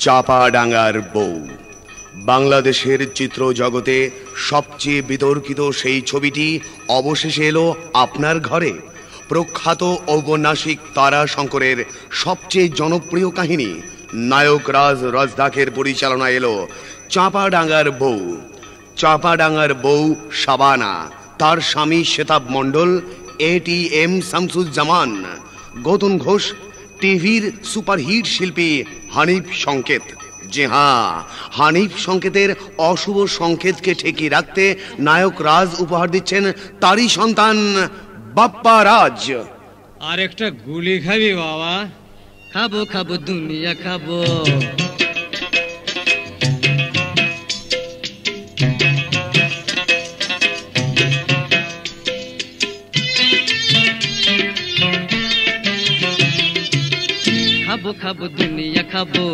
চাপাডাঙ্গার বউ। বাংলাদেশের চিত্র জগতে সবচেয়ে বিতর্কিত সেই ছবিটি অবশেষে এলো আপনার ঘরে। প্রখ্যাত ঔপন্যাসিক তারা শঙ্করের সবচেয়ে জনপ্রিয় কাহিনী নায়ক রাজ রাজদাকের পরিচালনা এলো চাপাডাঙ্গার বউ। চাপাডাঙ্গার বউ শাবানা, তার স্বামী শেতাব মণ্ডল, ATM শামসুজ্জামান, গৌতম ঘোষ, টিভির সুপারহিট শিল্পী হানিফ সংকেত। জি হ্যাঁ, হানিফ সংকেতের অশুভ সংকেতকে ঠেকিয়ে রাখতে নায়ক রাজ উপহার দিচ্ছেন তারই সন্তান বাপ্পা রাজ। আর একটা গুলি খাবি বাবা? খাবো খাবো দুনিয়া খাবো। খাবো খাবো দুনিয়া খাবো,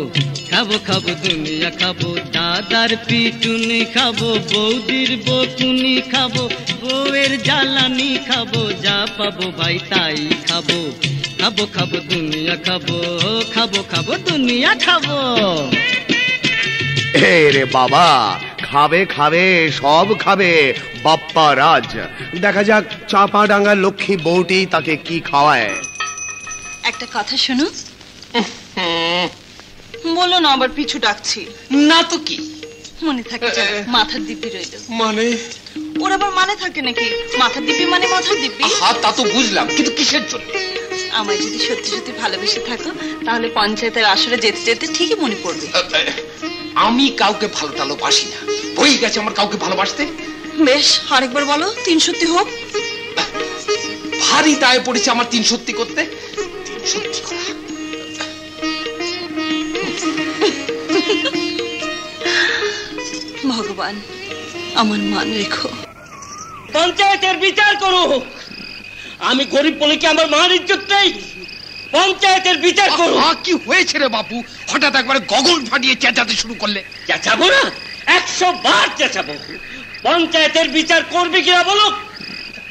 খাবো খাবো দুনিয়া খাবো। দাদার পিটুনি খাবো, বৌদির বকুনি খাবো, বউয়ের জ্বালানি খাবো, যা পাবো ভাই তাই খাবো। খাবো খাবো দুনিয়া খাবো, খাবো খাবো দুনিয়া খাবো। রে বাবা, খাবে খাবে সব খাবে বাপ্পা রাজ। দেখা যাক চাপাডাঙ্গার লক্ষ্মী বউটি তাকে কি খাওয়ায়। একটা কথা শোনো। বলো না, আবার পিছু ডাকছি না তো কি? মনে থাকে মাথার দিব্যি রইল। মানে ওর আবার মানে থাকে নাকি? মাথার দিব্যি মানে মাথার দিব্যি। হ্যাঁ তা তো বুঝলাম, কিন্তু কিসের জন্য? আমায় যদি সত্যি সত্যি ভালোবেসে থাকো তাহলে পঞ্চায়েতের আসরে যেতে যেতে ঠিকই মনে পড়বে। আমি কাউকে ভালো টালো বাসি না, হয়ে গেছে আমার কাউকে ভালোবাসতে। বেশ, আরেকবার বলো, 3 সত্যি হোক। ভারী দায়ে পড়েছে আমার 3 সত্যি করতে। 3 সত্যি করা। ভগবান, আমার মান রেখো। পঞ্চায়েতের বিচার করো। আমি গরিব বলে কি আমার মান ইজ্জত নেই? পঞ্চায়েতের বিচার করো। কি হয়েছে রে বাপু, হঠাৎ একবারে গগন ফাটিয়ে চেঁচাতে শুরু করলে? চেঁচাবো না, 100 বার চেঁচাবো। পঞ্চায়েতের বিচার করবে কিনা বলো।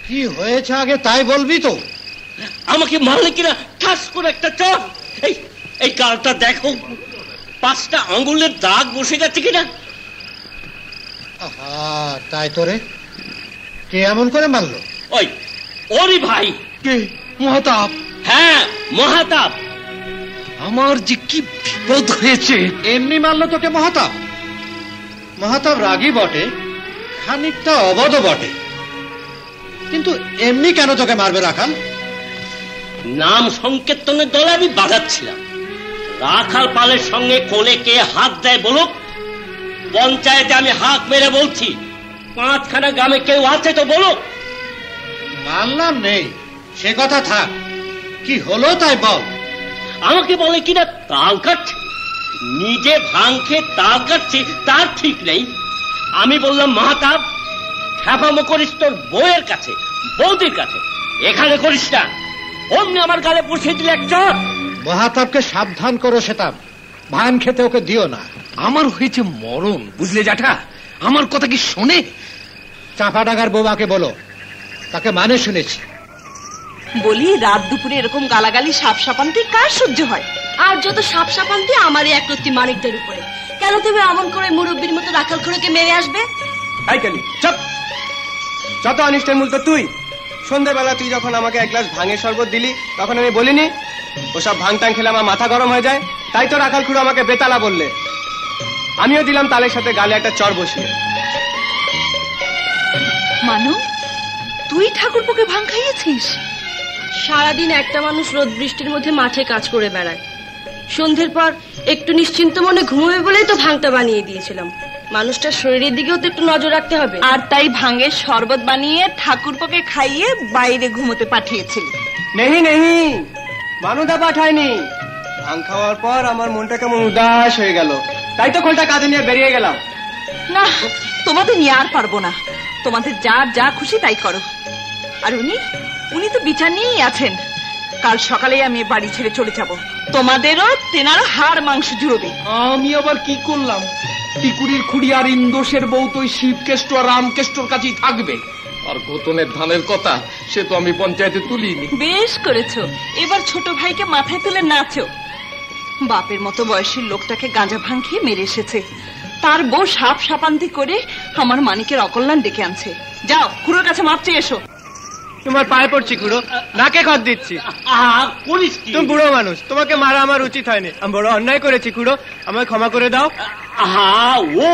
কি হয়েছে আগে তাই বলবি তো। আমাকে মারলে কিনা ঠাস করে একটা চট। এই গালটা দেখো, 5টা আঙ্গুলের দাগ বসে গেছে কিনা। তাই তো রে, কে এমন করে মারলো? ওরে ভাই। কে? মহাতাব? হ্যাঁ, মহাতাব। আমার যে কি বিপদ হয়েছে। এমনি মারলো তোকে মহাতাব? মহাতাব রাগী বটে, খানিকটা অবধ বটে, কিন্তু এমনি কেন তোকে মারবে রাখাল? নাম সংকীর্তনের দলে আমি বাজাচ্ছিলাম। রাখাল পালের সঙ্গে কোলে কে হাত দেয় বলুক। পঞ্চায়েতে আমি হাত মেরে বলছি, 5খানা গ্রামে কেউ আছে তো বলুক। মানলাম নেই, সে কথা থাক, কি হলো তাই বল। আমাকে বলে কিনা তাল কাটছে, নিজে ভাঙ খেয়ে তাল কাটছে তার ঠিক নেই। আমি বললাম, মহাতাব খ্যাপামো করিস তোর বউয়ের কাছে, বৌদির কাছে, এখানে করিস না। অমনি আমার গালে বসিয়ে দিলে এক চট। মহাতাবকে সাবধান করো শেতাব, ভান খেতে ওকে দিও না। আমার হয়েছে মরণ, বুঝলে জ্যাঠা, আমার কথা কি শোনে? চাপাডাঙ্গার বৌমাকে বলো, তাকে মানে শুনেছি। বলি, রাত দুপুরে এরকম গালাগালি সাপ সাপান্তি কার সহ্য হয়? আর যত সাপ সাপান্তি আমারই একরত্তি মানিকদের উপরে। কেন তুমি এমন করে মুরব্বীর মতো রাখাল খুঁড়োকে মেরে আসবে? যত অনিষ্টের মূল তো তুই। সন্ধ্যাবেলা তুই যখন আমাকে 1 গ্লাস ভাঙের শরবত দিলি, তখন আমি বলিনি ওসব ভাঙটাং খেলে আমার মাথা গরম হয়ে যায়? তাই তো রাখাল খুড়ো আমাকে বেতালা বললে। আমিও দিলাম তালের সাথে গালে একটা চর বসিয়ে। মানু, তুই ঠাকুরপোকে ভাঙ খাইয়েছিস? সারাদিন একটা মানুষ রোদ বৃষ্টির মধ্যে মাঠে কাজ করে বেড়ায়, সন্ধ্যের পর একটু নিশ্চিন্ত মনে ঘুমোবে বলেই তো ভাঙটা বানিয়ে দিয়েছিলাম। মানুষটার শরীরের দিকেও তো একটু নজর রাখতে হবে। আর তাই ভাঙের শরবত বানিয়ে ঠাকুরপোকে খাইয়ে বাইরে ঘুমোতে পাঠিয়েছিলি? নেহি, মানুদা পাঠায়নি। ভাঙ খাওয়ার পর আমার মনটা কেমন উদাস হয়ে গেল, তাই তো খোলটা কাঁধে নিয়ে বেরিয়ে গেলাম। না, তোমাদের নিয়ে আর পারবো না। তোমাদের যা খুশি তাই করো। আর উনি তো বিচার নিয়েই আছেন। কাল সকালে আমি বাড়ি ছেড়ে চলে যাব। তোমাদেরও তেনারও হাড় মাংস জুড়বে। আমি আবার কি করলাম? টিকুরির খুড়ি আর ইন্দোসের বউ তো শিবকেষ্ট আর রামকেষ্টর কাছেই থাকবে। আর গোতনের ধানের কথা সে তো আমি পঞ্চায়েতে তুলিনি। বেশ করেছো, এবার ছোট ভাইকে মাথায় তুলে নাচো। বাপের মতো বয়সের লোকটাকে গাঁজা ভাং খেয়ে মেরে এসেছে, তার বউ সাপ সাপান্তি করে আমার মানিকের অকল্যাণ ডেকে আনছে। যাও খুড়োর কাছে মাপ চেয়ে এসো। তোমার পায়ে পড়ছি খুড়ো, নাকে খত দিচ্ছি। করিস কি? তুমি বুড়ো মানুষ, তোমাকে মারা আমার উচিত হয়নি। আমি বড় অন্যায় করেছি খুড়ো, আমায় ক্ষমা করে দাও। ও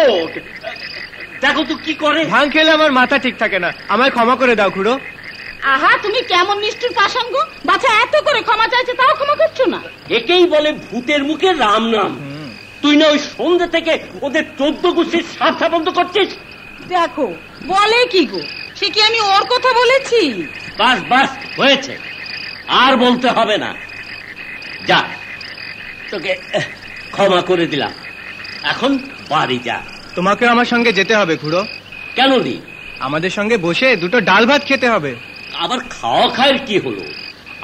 দেখো তো কি করে। ভাং খেলে আমার মাথা ঠিক থাকে না, আমায় ক্ষমা করে দাও খুড়ো। আহা, তুমি কেমন নিষ্ঠুর পাষাঙ্গ, বাচ্চা এত করে ক্ষমা চাইছে তাও ক্ষমা করছো না। একেই বলে ভূতের মুখে রাম নাম। তুই না ওই সন্ধ্যে থেকে ওদের 14 গোষ্ঠীর সাথা বন্ধ করছিস। দেখো বলে কি গো, সে কি আমি ওর কথা বলেছি? বাস বাস হয়েছে, আর বলতে হবে না। যা, তোকে ক্ষমা করে দিলাম, এখন বাড়ি যা। তোমাকে আমার সঙ্গে যেতে হবে খুড়ো। কেন নি? আমাদের সঙ্গে বসে দুটো ডাল ভাত খেতে হবে। আবার খাওয়া খায়ের কি হলো?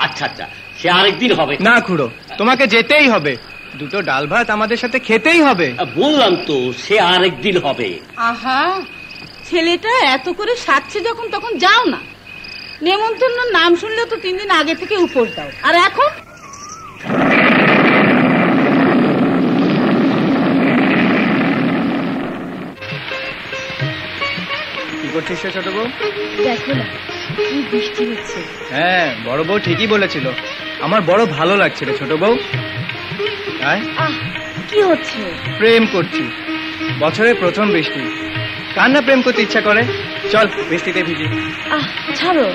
আচ্ছা আচ্ছা, সে আরেকদিন হবে। না খুড়ো, তোমাকে যেতেই হবে, দুটো ডাল ভাত আমাদের সাথে খেতেই হবে। বললাম তো, সে আরেকদিন হবে। আহা, ছেলেটা এত করে সাজছে যখন, তখন যাও না। নেমন্তন্ন নাম শুনলে তো 3 দিন আগে থেকে উপোস দাও, আর এখন কি করছিস ছোট বউ? দেখো না কি বৃষ্টি হচ্ছে। হ্যাঁ, বড় বউ ঠিকই বলেছিল, আমার বড় ভালো লাগছে রে ছোট বউ। কি হচ্ছে? প্রেম করছি, বছরের প্রথম বৃষ্টি, কার না প্রেম করতে ইচ্ছা করে। চল বৃষ্টিতে ভিজি। ছাড়ো।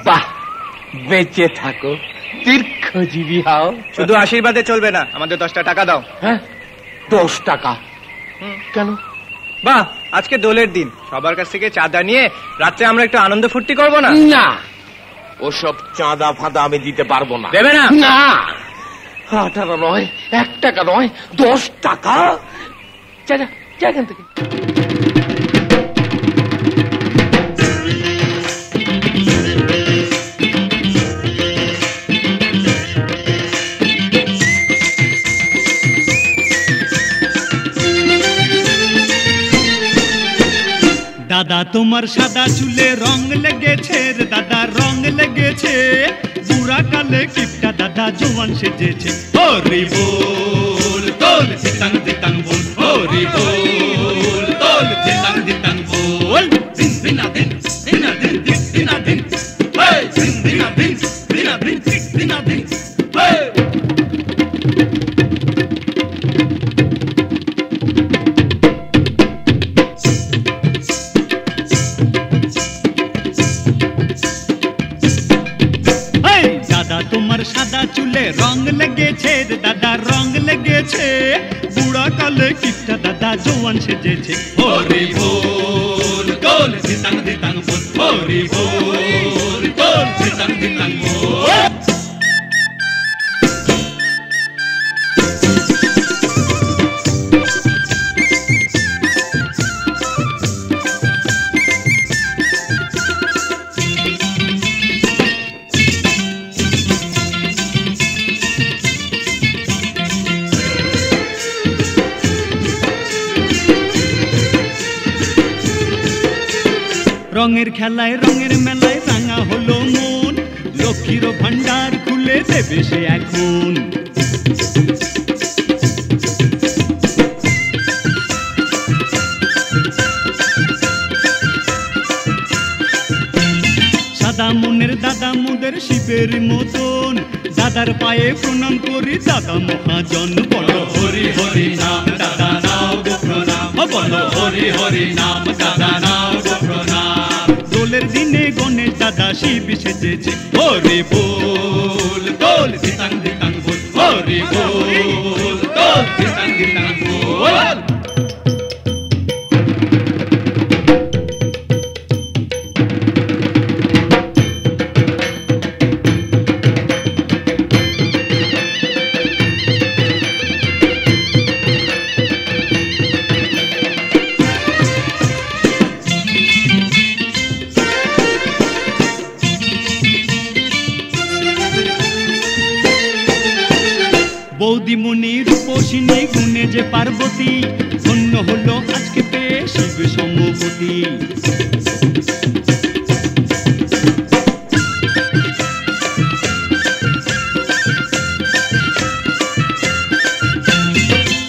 বাহ, বেঁচে থাকো, দীর্ঘজীবী হও। শুধু আশীর্বাদে চলবে না, আমাদের 10টা টাকা দাও। হ্যাঁ, 10 টাকা? কেন? বাহ, আজকে দোলের দিন, সবার কাছ থেকে চাঁদা নিয়ে রাত্রে আমরা একটু আনন্দ ফুর্তি করবো না? না, ওসব চাঁদা ফাঁদা আমি দিতে পারবো না। দেবে না? না, 18 নয়, 1 টাকা নয়, 10 টাকা। যা যা যা এখান থেকে। দাদা তোমার সাদা চুলে রং লেগেছে রে দাদা, রং লেগেছে। বুড়া কালে কিপটা দাদা জওয়ান সেজেছে। হরি বল তোল জিতাং জিতাং বল, হরি বল তোল জিতাং জিতাং বল। দিন দিনা দিন দিনা দিন দিনা দিন, hey দিন দিনা দিন দিনা দিন দিনা দিন, hey। তোমার সাদা চুলে রং লেগেছে রে দাদা, রং লেগেছে। বুড়া কালে কিপটা দাদা জওয়ান সেজেছে। হরি বল তোল জিতাং জিতাং বল, হরি বল তোল জিতাং জিতাং বল। রঙের খেলায় রঙের মেলায় রাঙা হলো মন, লক্ষ্মীর ভান্ডার খুলে দেবে সে এখন। সাদা মনের দাদা মোদের শিবের মতন, দাদার পায়ে প্রণাম করি দাদা মহাজন। বলো হরি হরি নাম দাদা নাও গো প্রণাম, বলো হরি হরি নাম দাদা নাও গো প্রণাম। দোলের দিনে গণেশ দাদা শিব সেজেছে। হরি বল তোল জিতাং জিতাং বল, হরি বল তোল জিতাং জিতাং বল। বৌদিমণি রূপসিনী গুণে যে পার্বতী, ধন্য হলো আজকে পেয়ে শিব সম্মতি।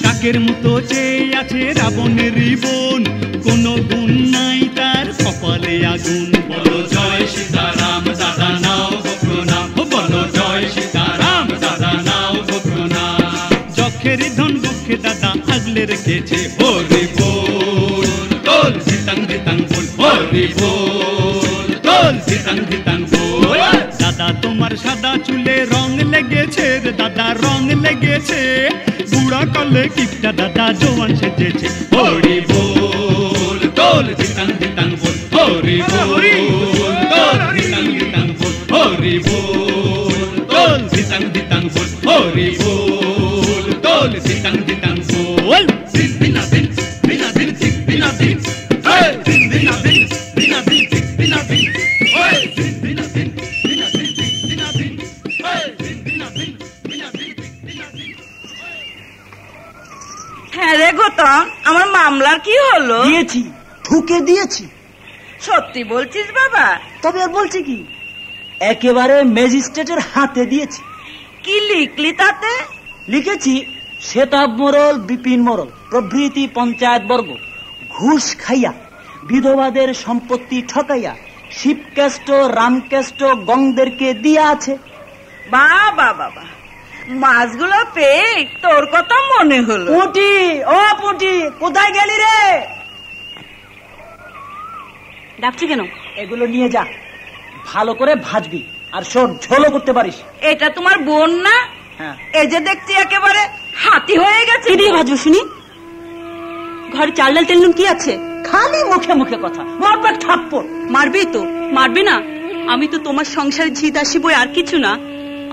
কাকের মতো চেয়ে আছে রাবণের বোন, কোন গুণ নাই তার কপালে আগুন। বলো জয় সীতারাম দাদা নাও গো প্রণাম, বলো জয় সীতারাম দাদা নাও গো প্রণাম। যক্ষের ধন বক্ষে দাদা আগলে রেখেছে, হরি বল তোল ধিতাং ধিতাং বল, হরি বল তোল ধিতাং ধিতাং বল। দাদা তোমার সাদা চুলে রং লেগেছে রে দাদা, রং লেগেছে। বুড়া কালে কিপটা দাদা জোয়ান সেজেছে, হরি বল তোল ধিতাং ধিতাং বল, হরি বল তোল ধিতাং ধিতাং বল, হরি বল তোল ধিতাং ধিতাং বল, হরি বল তোল ধিতাং ধিতাং বল। দিন বিনা দিন বিনা দিন ঠিক বিনা দিন, দিন বিনা দিন বিনা দিন ঠিক বিনা দিন, দিন বিনা দিন বিনা দিন ঠিক বিনা দিন, দিন বিনা দিন বিনা দিন ঠিক বিনা দিন। হ্যাঁ রে গৌতম, আমার মামলার কি হলো? দিয়েছি, ঠুকে দিয়েছি। সত্যি বলছিস বাবা? তবে আর বলছি কি, একেবারে ম্যাজিস্ট্রেটের হাতে দিয়েছি। কি লিখলি তাতে? লিখেছি শ্বেতাব মোড়ল, বিপিন মোড়ল প্রভৃতি পঞ্চায়েত বর্গ ঘুষ খাইয়া বিধবাদের সম্পত্তি ঠকাইয়া শিবকেষ্ট রামকেষ্ট গংদেরকে দিয়া আছে। বাবা বাবা, মাছগুলো পেয়ে তোর কথা মনে হলো। পুটি, ও পুটি, কোথায় গেলি রে? ডাকছি কেন? এগুলো নিয়ে যা, ভালো করে ভাজবি, আর শোন ঝোলও করতে পারিস। এটা তোমার বোন না? হ্যাঁ। এই যে দেখছি একেবারে হাতি হয়ে গেছে। কি দিয়ে ভাজবো শুনি? ঘরে চাল ডাল তেল নুন কি আছে? খালি মুখে মুখে কথা, মারবে থাপ্পড়। মারবি তো? মারবে না? আমি তো তোমার সংসারে ঝিদ আসি বই আর কিছু না।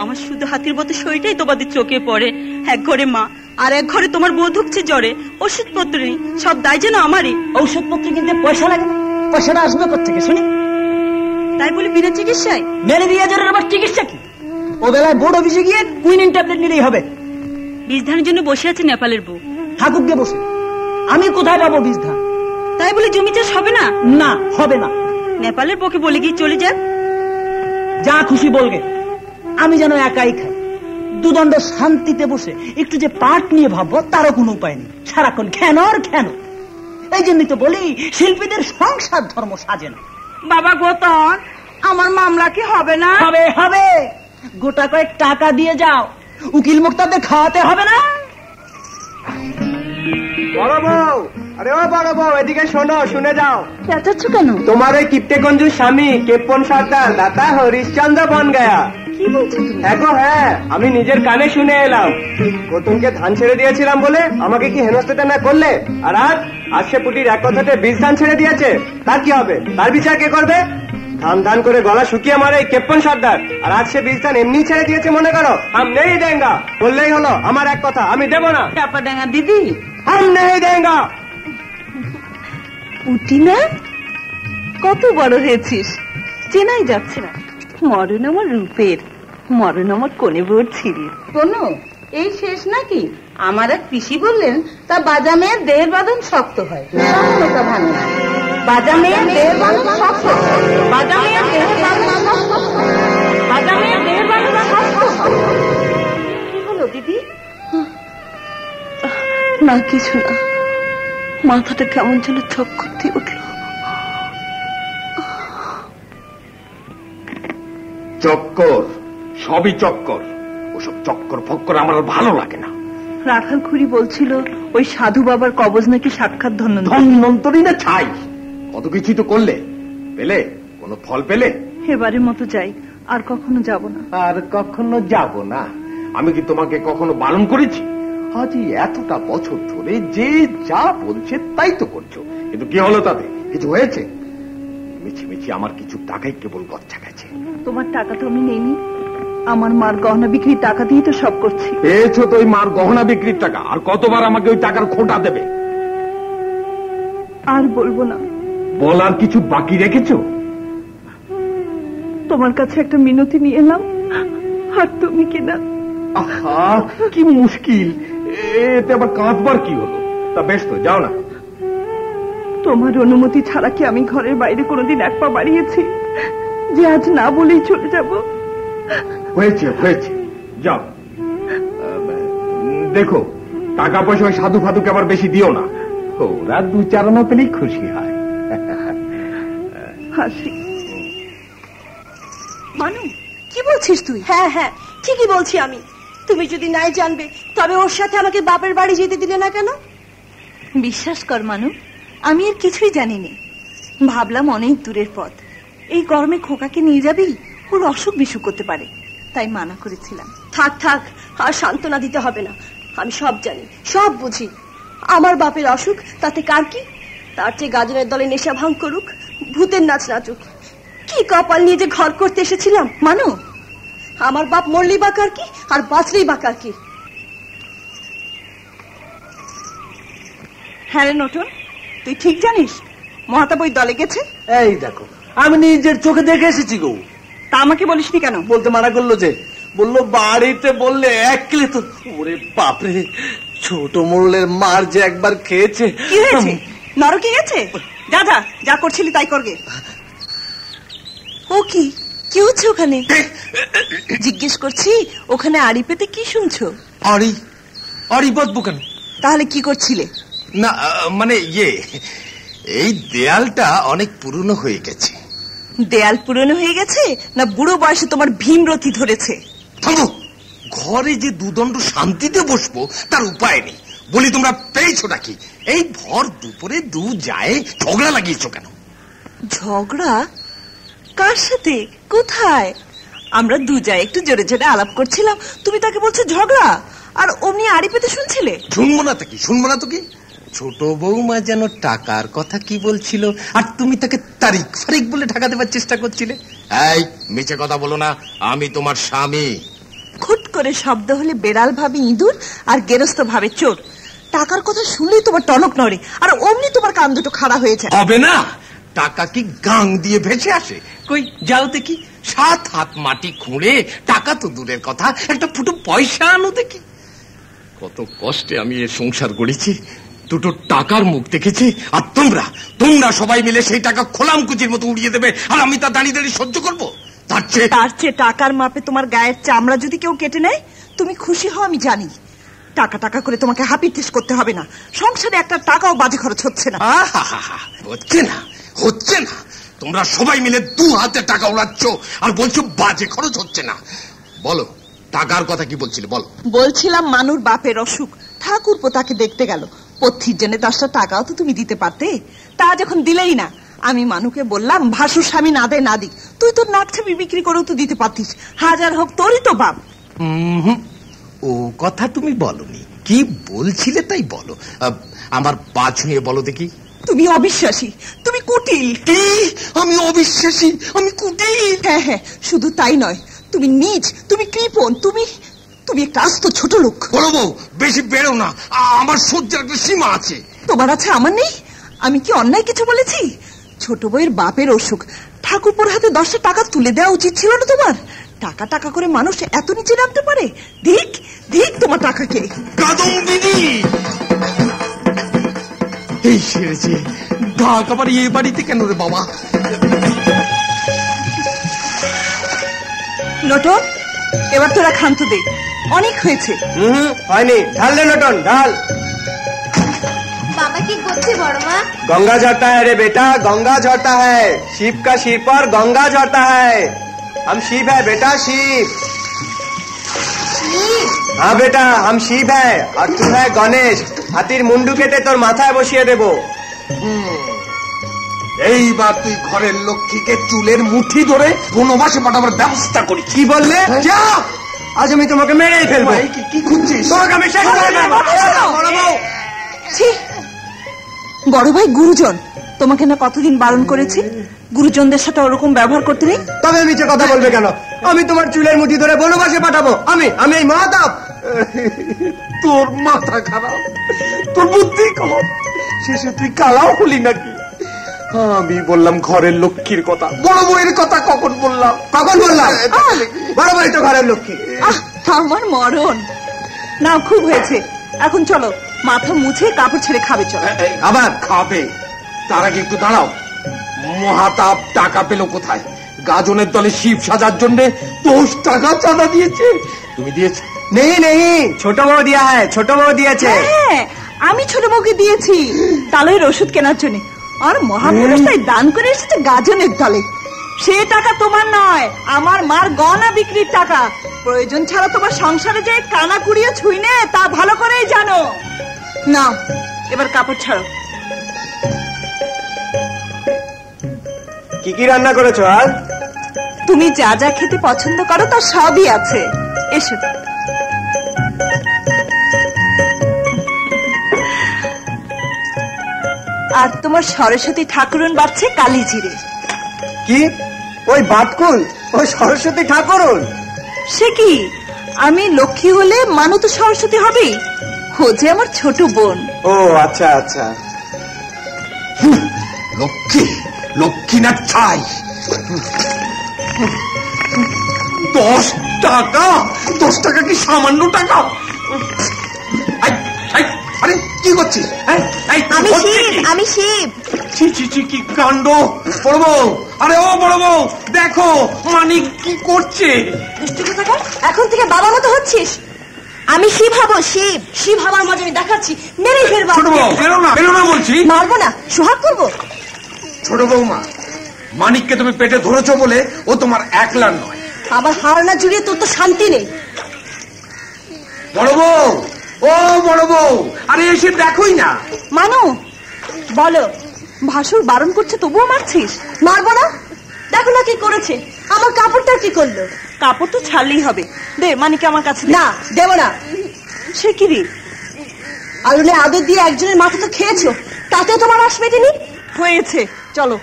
আমার শুধু হাতির মতো শরীরটাই তোমাদের চোখে পড়ে। এক ঘরে মা আর এক ঘরে তোমার বউ ঢুকছে জ্বরে, ওষুধপত্র নেই, সব দায় যেন আমারই। ঔষধপত্র কিনতে পয়সা লাগে না? পয়সাটা আসবে কোথেকে শুনি? তাই বলে বিনা চিকিৎসায়? ম্যালেরিয়া জ্বরের আবার চিকিৎসা কি? ও বেলায় বোর্ড অফিসে গিয়ে কুইনিন ট্যাবলেট নিলেই হবে। বীজ ধানের জন্য বসে আছে নেপালের বউ। থাকুক গে বসে, আমি কোথায় পাবো বীজ ধান? তাই বলে জমি চাষ হবে না? না, হবে না। নেপালের বউকে বলে গিয়ে চলে যাক। যা খুশি বলগে, আমি যেন একাই খাই। দুদণ্ড শান্তিতে বসে একটু যে পাট নিয়ে ভাববো তারও কোনো উপায় নেই। সারাক্ষণ খেন আর খেন। এই জন্যই তো বলি শিল্পীদের সংসার ধর্ম সাজে না। বাবা গৌতম, আমার মামলা কি হবে না? হবে হবে, গোটা কয়েক টাকা দিয়ে যাও, উকিল মুক্তাদের খাওয়াতে হবে না? বড় বউ, আরে ও বড় বউ, এদিকে শোনো, শুনে যাও। চেঁচাচ্ছ কেন? তোমার ওই কিপ্টেগঞ্জুর স্বামী কেপ্পন সর্দার দাতা হরিশ্চন্দ্র বন গয়া। কি বলছো তুমি? হ্যাঁ, আমি নিজের কানে শুনে এলাম। গৌতমকে ধান ছেড়ে দিয়েছিলাম বলে আমাকে কি হেনস্থাটা না করলে, আর আজ সে পুটির এক কথাতে বীজ ধান ছেড়ে দিয়েছে। তার কি হবে? তার বিচার কে করবে? ধান ধান করে গলা শুকিয়ে মারে কেপ্পন সর্দার, আর আজ সে বীজ ধান এমনি ছেড়ে দিয়েছে মনে করো। হাম নেই দেঙ্গা বললেই হলো। আমার এক কথা, আমি দেবো না। চাপাডাঙ্গা দিদি, হাম নেই দেঙ্গা। উঠি না, কত বড় হয়েছিস, চেনাই যাচ্ছে না। মরণ আমার রূপের, মরণ আমার কোনে বউর ছিল। কোনো এই শেষ নাকি? আমার এক পিসি বললেন, তা বাজা মেয়ের দেহের বাঁধন শক্ত হয়, সম্মতা ভাঙে না। বাজা মেয়ের দেহের বাঁধন শক্ত, বাজা মেয়ের দেহের বাঁধন শক্ত, বাজা মেয়ের দেহের বাঁধন শক্ত। কি হলো দিদি? না কিছু না, মাথাটা কেমন যেন চক্কর দিয়ে উঠল। চক্কর? সবই চক্কর। ওসব চক্কর ফক্কর আমার ভালো লাগে না। রাখাল খুড়ি বলছিল ওই সাধু বাবার কবজ নাকি সাক্ষাৎ ধন্বন্তরী না ছাই। কত কিছু তো করলে, পেলে কোনো ফল পেলে? এবারের মতো যাই, আর কখনো যাব না। আর কখনো যাব না? আমি কি তোমাকে কখনো বারণ করেছি? আজই এতটা বছর ধরে যে যা বলছে তাই তো করছো, কিন্তু কি হলো তাতে? কিছু হয়েছে? মিছিমিছি আমার কিছু টাকাই কেবল গচ্ছা গেছে। তোমার টাকা তো আমি নেইনি, আমার মার গহনা বিক্রির টাকা দিয়ে তো সব করছি। পেয়েছো তো ওই মার গহনা বিক্রির টাকা, আর কতবার আমাকে ওই টাকার খোঁটা দেবে? আর বলবো না। বলার কিছু বাকি রেখেছো? তোমার কাছে একটা মিনতি নিয়ে এলাম, আর তুমি কিনা আহা কি মুশকিল, এতে আবার কাঁদবার কি হলো? তা বেশ তো, যাও না। তোমার অনুমতি ছাড়া কি আমি ঘরের বাইরে কোনোদিন এক পা বাড়িয়েছি যে আজ না বলেই চলে যাব? হয়েছে হয়েছে, যাও। দেখো, টাকা পয়সা ওই সাধু ফাধুকে আবার বেশি দিও না, ওরা দু চার আনা পেলেই খুশি হয়। হাসি। মানু, কি বলছিস তুই? হ্যাঁ হ্যাঁ, ঠিকই বলছি আমি। তুমি যদি নাই জানবে, তবে ওর সাথে আমাকে বাপের বাড়ি যেতে দিলে না কেন? বিশ্বাস কর মানু, আমি এর কিছুই জানিনি। ভাবলাম অনেক দূরের পথ, এই গরমে খোকাকে নিয়ে যাবি, ওর অসুখ বিসুখ করতে পারে, তাই মানা করেছিলাম। থাক থাক, আর সান্ত্বনা দিতে হবে না। আমি সব জানি, সব বুঝি। আমার বাপের অসুখ, তাতে কার কি? তার চেয়ে গাজনের দলে নেশা ভাঙ করুক, ভূতের নাচ নাচুক। কি কপাল নিয়ে যে ঘর করতে এসেছিলাম। মানু, আমার বাপ মরলেই বা কার কি, আর বাঁচলেই বা কার কি? হ্যাঁ রে নটন, তুই ঠিক জানিস মহাতাব ওই দলে গেছে? এই দেখো, আমি নিজের চোখে দেখে এসেছি গো। তা আমাকে বলিসনি কেন? বলতে মানা করলো যে, বললো বাড়িতে বললে এক কিলে তো। ওরে বাপরে, ছোট মোড়লের মার যে একবার খেয়েছে। কি হয়েছে? নরকে গেছে? যা যা, যা করছিলি তাই করবে। ও কি কি হচ্ছে ওখানে? জিজ্ঞেস করছি, ওখানে আড়ি পেতে কি শুনছো? আড়ি বাঁধবো কেন? তাহলে কি করছিলে? না মানে এই দেয়ালটা অনেক পুরনো হয়ে গেছে। দেয়াল পুরনো হয়ে গেছে না বুড়ো বয়সে তোমার ভীমরতি ধরেছে? থামো, ঘরে যে দুদণ্ড শান্তিতে বসবো তার উপায় নেই। বলি তোমরা পেয়েছো নাকি? এই ভর দুপুরে দু যায় ঝগড়া লাগিয়েছো কেন? ঝগড়া? কার সাথে? কোথায়? আমরা দু যায় একটু জোরে জোরে আলাপ করছিলাম, তুমি তাকে বলছো ঝগড়া, আর অমনি আড়ি পেতে শুনছিলে? শুনবো না তো কি, শুনবো না তো কি? ছোট বৌমা যেন টাকার কথা কি বলছিল, আর তুমি তাকে তারিখ ফারিক বলে ঢাকা দেবার চেষ্টা করছিলে। এই মিছে কথা বলো না, আমি তোমার স্বামী। খুট করে শব্দ হলে বেড়াল ভাবে ইঁদুর, আর গেরস্ত ভাবে চোর। টাকার কথা শুনলেই তোমার টনক নড়ে, আর অমনি তোমার কান দুটো খাড়া হয়ে যায়। হবে না, টাকা কি গাং দিয়ে ভেসে আসে? কই যাও দেখি, 7 হাত মাটি খুঁড়ে, টাকা তো দূরের কথা, একটা ফুটো পয়সা আনো দেখি। কত কষ্টে আমি এ সংসার গড়েছি, দুটো টাকার মুখ দেখেছি, আর তোমরা সবাই মিলে সেই টাকা খোলামকুচির মতো উড়িয়ে দেবে, আর আমি তা দাঁড়িয়ে দাঁড়িয়ে সহ্য করবো? তার চেয়ে টাকার মাপে তোমার গায়ের চামড়া যদি কেউ কেটে নেয়, তুমি খুশি হও আমি জানি। টাকা টাকা করে তোমাকে হাপিত্তিস করতে হবে না, সংসারে একটা টাকাও বাজে খরচ হচ্ছে না। হচ্ছে না। তোমরা সবাই মিলে 2 হাতে টাকা উড়াচ্ছ, আর বলছো বাজে খরচ হচ্ছে না। বলো, টাকার কথা কি বলছিলে বলো। বলছিলাম মানুর বাপের অসুখ, ঠাকুরপো তাকে দেখতে গেল, পথির জন্য 10টা টাকাও তো তুমি দিতে পারতে। তা যখন দিলেই না, আমি মানুকে বললাম ভাসুর স্বামী না দেয় না দিক, তুই তোর নাকছাবি বিক্রি করেও তো দিতে পারতিস, হাজার হোক তোরই তো বাপ। ও কথা তুমি বলনি, কি বলছিলে তাই বলো। আমার পা ছুঁয়ে বলো দেখি। তুমি অবিশ্বাসী, তুমি কুটিল। কি? আমি অবিশ্বাসী? আমি কুটিল? হ্যাঁ হ্যাঁ, শুধু তাই নয়, তুমি নীচ, তুমি কৃপণ, তুমি একটা আস্ত ছোট লোক। বলো বউ, বেশি বেরো না, আমার সহ্যের একটা সীমা আছে। তোমার আছে, আমার নেই? আমি কি অন্যায় কিছু বলেছি? ছোট বউয়ের বাপের অসুখ, ঠাকুরপোর হাতে 10টা টাকা তুলে দেওয়া উচিত ছিল না তোমার? টাকা টাকা করে মানুষ এত নিচে নামতে পারে? ধিক ধিক তোমার টাকাকে। কাদম্বিনী, এই সেরেছে, ঢাক আবার এ বাড়িতে কেন রে বাবা? নটন, এবার তোরা ক্ষান্ত দে, অনেক হয়েছে। হয়নি, ঢাল রে নটন, ঢাল। बाबा की गुस्से बड़ माँ। गंगा झड़ता है रे बेटा, गंगा झड़ता है। शिव का सिर पर गंगा झड़ता है। हम शिव है बेटा, शिव। हाँ बेटा, हम शिव है और तू है गणेश। हाथीर मुंडू केटे तोर माथाয় বসিয়ে দেব। এইবার তুই ঘরের লক্ষ্মীকে চুলের মুঠি ধরে বনবাসে পাঠাবার ব্যবস্থা করিস। কি বললে? যা, আজ আমি তোমাকে মেরেই ফেলবো। কি খুঁজছিস? তোমাকে আমি শেষ করে দেবো। বড় বউ, বড় ভাই গুরুজন, তোমাকে না কতদিন বারণ করেছি গুরুজনদের সাথে ওরকম ব্যবহার করতে নেই। তবে মিছে কথা বলবে কেন? আমি তোমার চুলের মুঠি ধরে বনবাসে পাঠাবো। আমি এই মহাতাপ। তোর মাথা খারাপ, তোর বুদ্ধি কম, শেষে তুই কালাও হলি নাকি? আমি বললাম ঘরের লক্ষ্মীর কথা, বড় বউয়ের কথা কখন বললাম? বড় বউ তো ঘরের লক্ষ্মী। আমার মরণ। না, খুব হয়েছে, এখন চলো মাথা মুছে কাপড় ছেড়ে খাবে। চলো। আবার খাবে? তার আগে একটু দাঁড়াও। মহাতাপ টাকা পেল কোথায়? গাজনের দলে শিব সাজার জন্য 10 টাকা চাঁদা দিয়েছে। তুমি দিয়েছো? নেই, ছোট বউ দিয়া হয়, ছোট বউ দিয়েছে। হ্যাঁ, আমি ছোট বউকে দিয়েছি তালের ওষুধ কেনার জন্য। আর মহাপুরুষ তাই দান করে এসেছে গাজনের দলে। সে টাকা তোমার নয়, আমার মার গয়না বিক্রির টাকা। প্রয়োজন ছাড়া তোমার সংসারে যে কানা কুড়িয়ে ছুঁই নে, তা ভালো করেই জানো। নাও, এবার কাপড় ছাড়ো। কি রান্না করেছো আজ? তুমি যা যা খেতে পছন্দ করো তার সবই আছে। এসো। আর তোমার সরস্বতী ঠাকুরন বাড়ছে কালি জিরে। কি? ওই বাটকুল ওই সরস্বতী ঠাকুরন? সে কি, আমি লক্ষ্মী হলে মানু তো সরস্বতী হবেই। ও যে আমার ছোট বোন। ও আচ্ছা আচ্ছা। লক্ষ্মী না ছাই। 10 টাকা? 10 টাকা কি সামান্য টাকা? আরে কি করছিস? আমি শিব। কি কাণ্ড! বড় বউ, আরে ও বড় বউ, দেখো মানিক কি করছে। এখন থেকে বাবা মতো হচ্ছিস। আমি শিব হব, শিব হবার মজা আমি দেখাচ্ছি। মেরে ফেলবো। ছোট বউ, বেরো না বলছি। মারবো না, সোহাগ করবো। ছোট বৌমা, মানিককে তুমি পেটে ধরেছো বলে ও তোমার একলার নয়। আবার হাওড়া জুড়িয়ে তোর তো শান্তি নেই। বড় বউ, ও বড় বউ, আরে এসে দেখোই না। মানু, বলো, ভাসুর বারণ করছে তবুও মারছিস? মারবো না, দেখো না কি করেছে। আমার কাপড়টা কি করলো? কাপড় তো ছাড়লেই হবে। দে মানিকে আমার কাছে। না, দেব না। সে কি রে? আলুলে আদর দিয়ে একজনের মাথা তো খেয়েছো, তাতেও তোমার আশ মেটেনি। হয়েছে, চলো।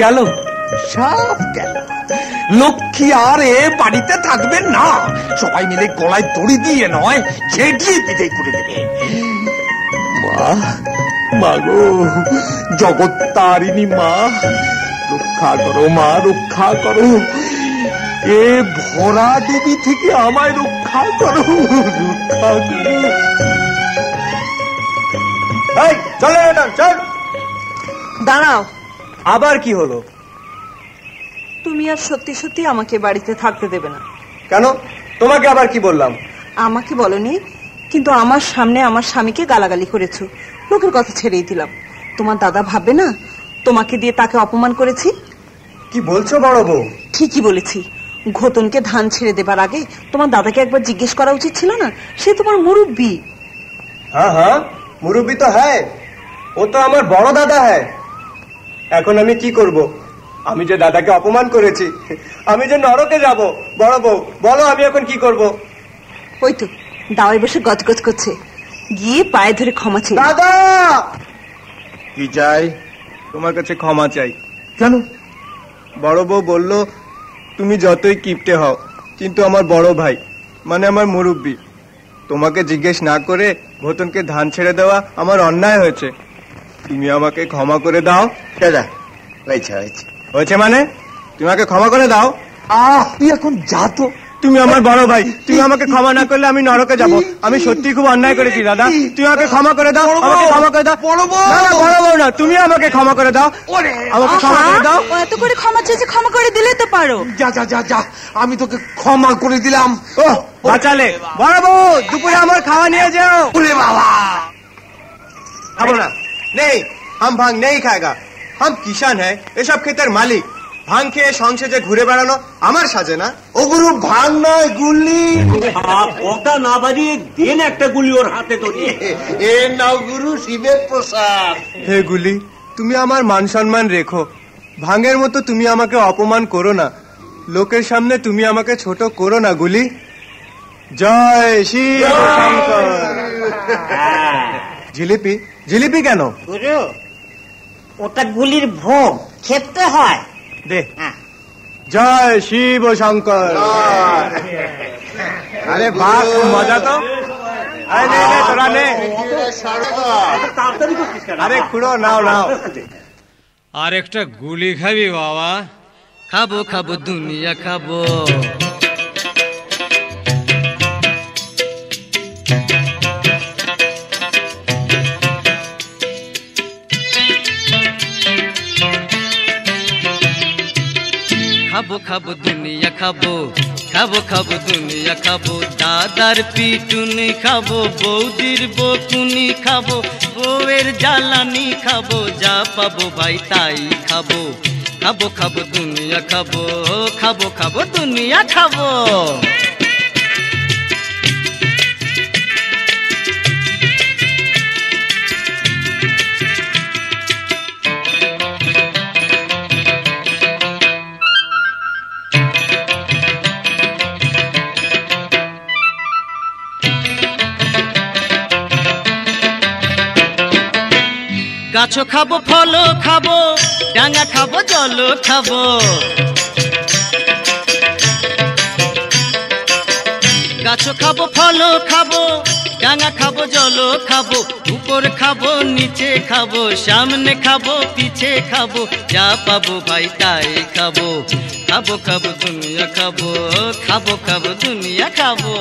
গেল সব গেল। লক্ষ্মী আর এ বাড়িতে থাকবে না। সবাই মিলে গলায় দড়ি দিয়ে নয়, ঝেঁটিয়ে বিদায় করে দেবে। মা গো, জগৎ তারিণী মা, রক্ষা করো মা, রক্ষা করো। এ ভরা ডুবি থেকে আমায় রক্ষা করো, রক্ষা করো। চল। দাঁড়াও। আবার কি হলো? তুমি আর সত্যি সত্যি আমাকে বাড়িতে থাকতে দেবে না। কেন? তোমাকে আবার কি বললাম? আমাকে বলনি, কিন্তু আমার সামনে আমার স্বামীকে গালাগালি করেছো। লোকের কথা ছেড়েই দিলাম। তোমার দাদা ভাববে না তোমাকে দিয়ে তাকে অপমান করেছি? কি বলছো বড় বউ? ঠিকই বলেছি। ঘোতনকে ধান ছেড়ে দেবার আগে তোমার দাদাকে একবার জিজ্ঞেস করা উচিত ছিল না? সে তোমার মুরব্বী। হ্যাঁ, মুরব্বী তো হ্যাঁ, ও তো আমার বড় দাদা হ্যাঁ। এখন আমি কি করব? আমি যে দাদাকে অপমান করেছি, আমি যে নরকে যাব। বড় বউ বলো, আমি এখন কি করব? ওই তো দাওয়ায় বসে গজগজ করছে, গিয়ে পায়ে ধরে ক্ষমা চাই। দাদা! কি চাই? তোমার কাছে ক্ষমা চাই। কেন? বড় বউ বলল, তুমি যতই কিপটে হও, কিন্তু আমার বড় ভাই মানে আমার মুরব্বী, তোমাকে জিজ্ঞেস না করে ঘোতনকে ধান ছেড়ে দেওয়া আমার অন্যায় হয়েছে। তুমি আমাকে ক্ষমা করে দাও। হয়েছে মানে তুমি আমাকে ক্ষমা করে দাও। তুই এখন যা তো। তুমি আমার বড় ভাই, তুমি আমাকে ক্ষমা না করলে আমি নরকে যাব। আমি সত্যি খুব অন্যায় করেছি দাদা, তুমি আমাকে ক্ষমা করে দাও। আমাকে ক্ষমা করে দাও। বড় বউ না, তুমি আমাকে ক্ষমা করে দাও। আমাকে ক্ষমা করে দাও। এত করে ক্ষমা চেয়েছে, ক্ষমা করে দিলে তো পারো। যা, আমি তোকে ক্ষমা করে দিলাম। বাঁচালে। বড় বউ, দুপুরে আমার খাওয়া নিয়ে যাও। ওরে বাবা, খাবো না। নেই, हम भांग नहीं खाएगा। हम किसान है, এসব ক্ষেতের মালিক। ভাং খেয়ে সংসারে ঘুরে বেড়ানো আমার সাজে না। ও গুরু, ভাং নয় গুলি। কথা না বাড়িয়ে দেন একটা গুলি ওর হাতে ধরিয়ে। এ নাও গুরু, শিবের প্রসাদ। হে গুলি, তুমি আমার মান সম্মান রেখো। ভাঙের মতো তুমি আমাকে অপমান করো না। লোকের সামনে তুমি আমাকে ছোট করো না গুলি। জয় শিব শঙ্কর। জিলিপি? জিলিপি কেন? ওটা গুলির ভোগ, খেতে হয়। দে। জয় শিব শঙ্কর। আরে বাহ, মজা তো। তোরা নে। আরে খুড়ো নাও নাও। আর একটা গুলি খাবি বাবা? খাবো খাবো দুনিয়া খাবো। খাবো খাবো দুনিয়া খাবো, খাবো খাবো দুনিয়া খাবো। দাদার পিটুনি খাবো, বৌদির বকুনি খাবো, বউয়ের জ্বালানি খাবো, যা পাবো ভাই তাই খাবো। খাবো খাবো দুনিয়া খাবো, খাবো খাবো দুনিয়া খাবো। গাছ খাবো, ফল খাবো, ডাঙ্গা খাবো, জল খাবো। গাছ খাবো, ফল খাবো, ডাঙ্গা খাবো, জল খাবো। উপর খাবো, নিচে খাবো, সামনে খাবো, পিছে খাবো, যা পাবো ভাই তাই খাবো। খাবো খাবো দুনিয়া খাবো, খাবো খাবো দুনিয়া খাবো।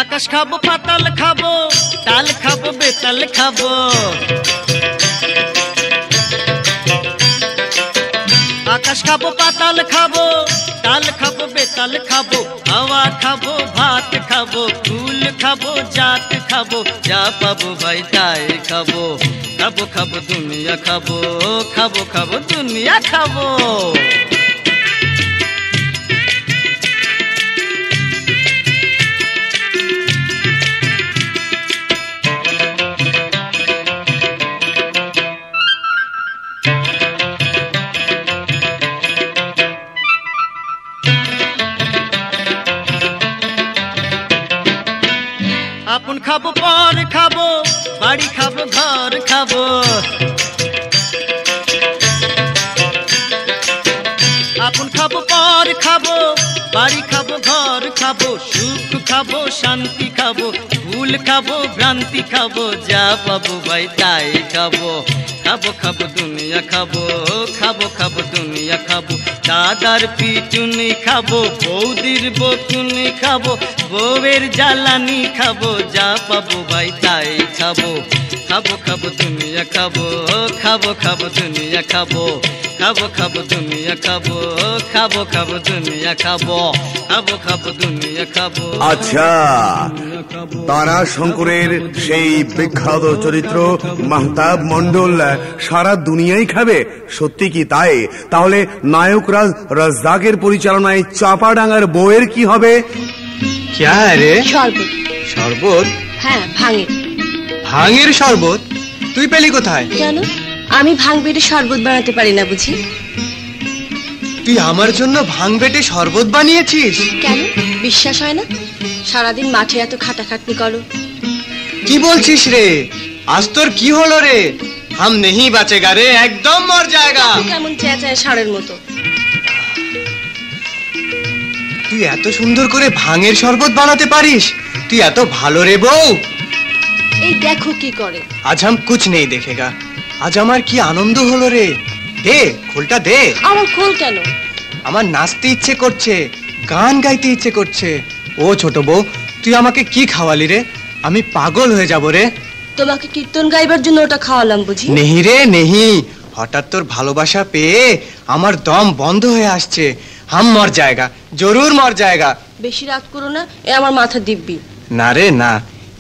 আকাশ খাবো, পাতাল খাবো, তাল খাবো, বেতাল খাবো। আকাশ খাবো, পাতাল খাবো, তাল খাবো, বেতাল খাবো। হাওয়া খাবো, ভাত খাবো, ফুল খাবো, জাত খাবো, যা পাবো ভাই তাই খাবো। খাবো খাবো দুনিয়া খাবো, খাবো খাবো দুনিয়া খাবো। আপন খাবো, পর খাবো, বাড়ি খাবো, ঘর খাবো। আপন খাবো, পর খাবো, বাড়ি খাবো, ঘর খাবো। সুখ খাবো, শান্তি খাবো, ভুল খাবো, ভ্রান্তি খাবো, যা পাবো ভাই তাই খাবো। খাবো খাবো দুনিয়া খাবো, খাবো খাবো দুনিয়া খাবো। দাদার পিটুনি খাবো, বৌদির বকুনি খাবো, বউয়ের জ্বালানি খাবো, যা পাবো ভাই তাই খাবো। খাবো খাবো দুনিয়া খাবো, খাবো খাবো দুনিয়া খাবো। খাবো খাবো দুনিয়া খাবো, খাবো খাবো দুনিয়া খাবো, খাবো খাবো দুনিয়া খাবো। আচ্ছা, তারা শঙ্করের সেই বিখ্যাত চরিত্র মাহতাব মন্ডল সারা দুনিয়াই খাবে? সত্যি কি তাই? তাহলে নায়ক রাজ্জাকের পরিচালনায় চাপাডাঙ্গার বউয়ের কি হবে? শরবত। শরবত? হ্যাঁ, ভাঙের। ভাঙের শরবত তুই পেলি কোথায়? কেন, আমি ভাঙ বেটে শরবত বানাতে পারি না বুঝি? তুই আমার জন্য ভাঙ বেটে শরবত বানিয়েছিস? কেন, বিশ্বাস হয় না? সারাদিন মাঠে এত খাটাখাটনি করো। কি বলছিস রে? আজ তোর কি হলো রে? হাম নেহি বাঁচেগা রে, একদম মর জায়গা। কেমন চেঁচায় ষাঁড়ের মতো। তুই এত সুন্দর করে ভাঙের শরবত বানাতে পারিস? তুই এত ভালো রে বউ। এই দেখো কি করে। আজ হাম কুছ নেই দেখেগা। আজ আমার কি আনন্দ হলো রে। দে খোলটা দে। আমার খোল কেন? আমার নাচতে ইচ্ছে করছে, গান গাইতে ইচ্ছে করছে। ও ছোট বউ, তুই আমাকে কি খাওয়ালি রে? আমি পাগল হয়ে যাব রে। তোমাকে কীর্তন গাইবার জন্য ওটা খাওয়ালাম বুঝি? নেহি রে নেহি, হঠাৎ তোর ভালোবাসা পেয়ে আমার দম বন্ধ হয়ে আসছে। হাম মর জায়গা, জরুর মর জায়গা। বেশি রাগ করো না, এ আমার মাথা দিব্যি। না রে না,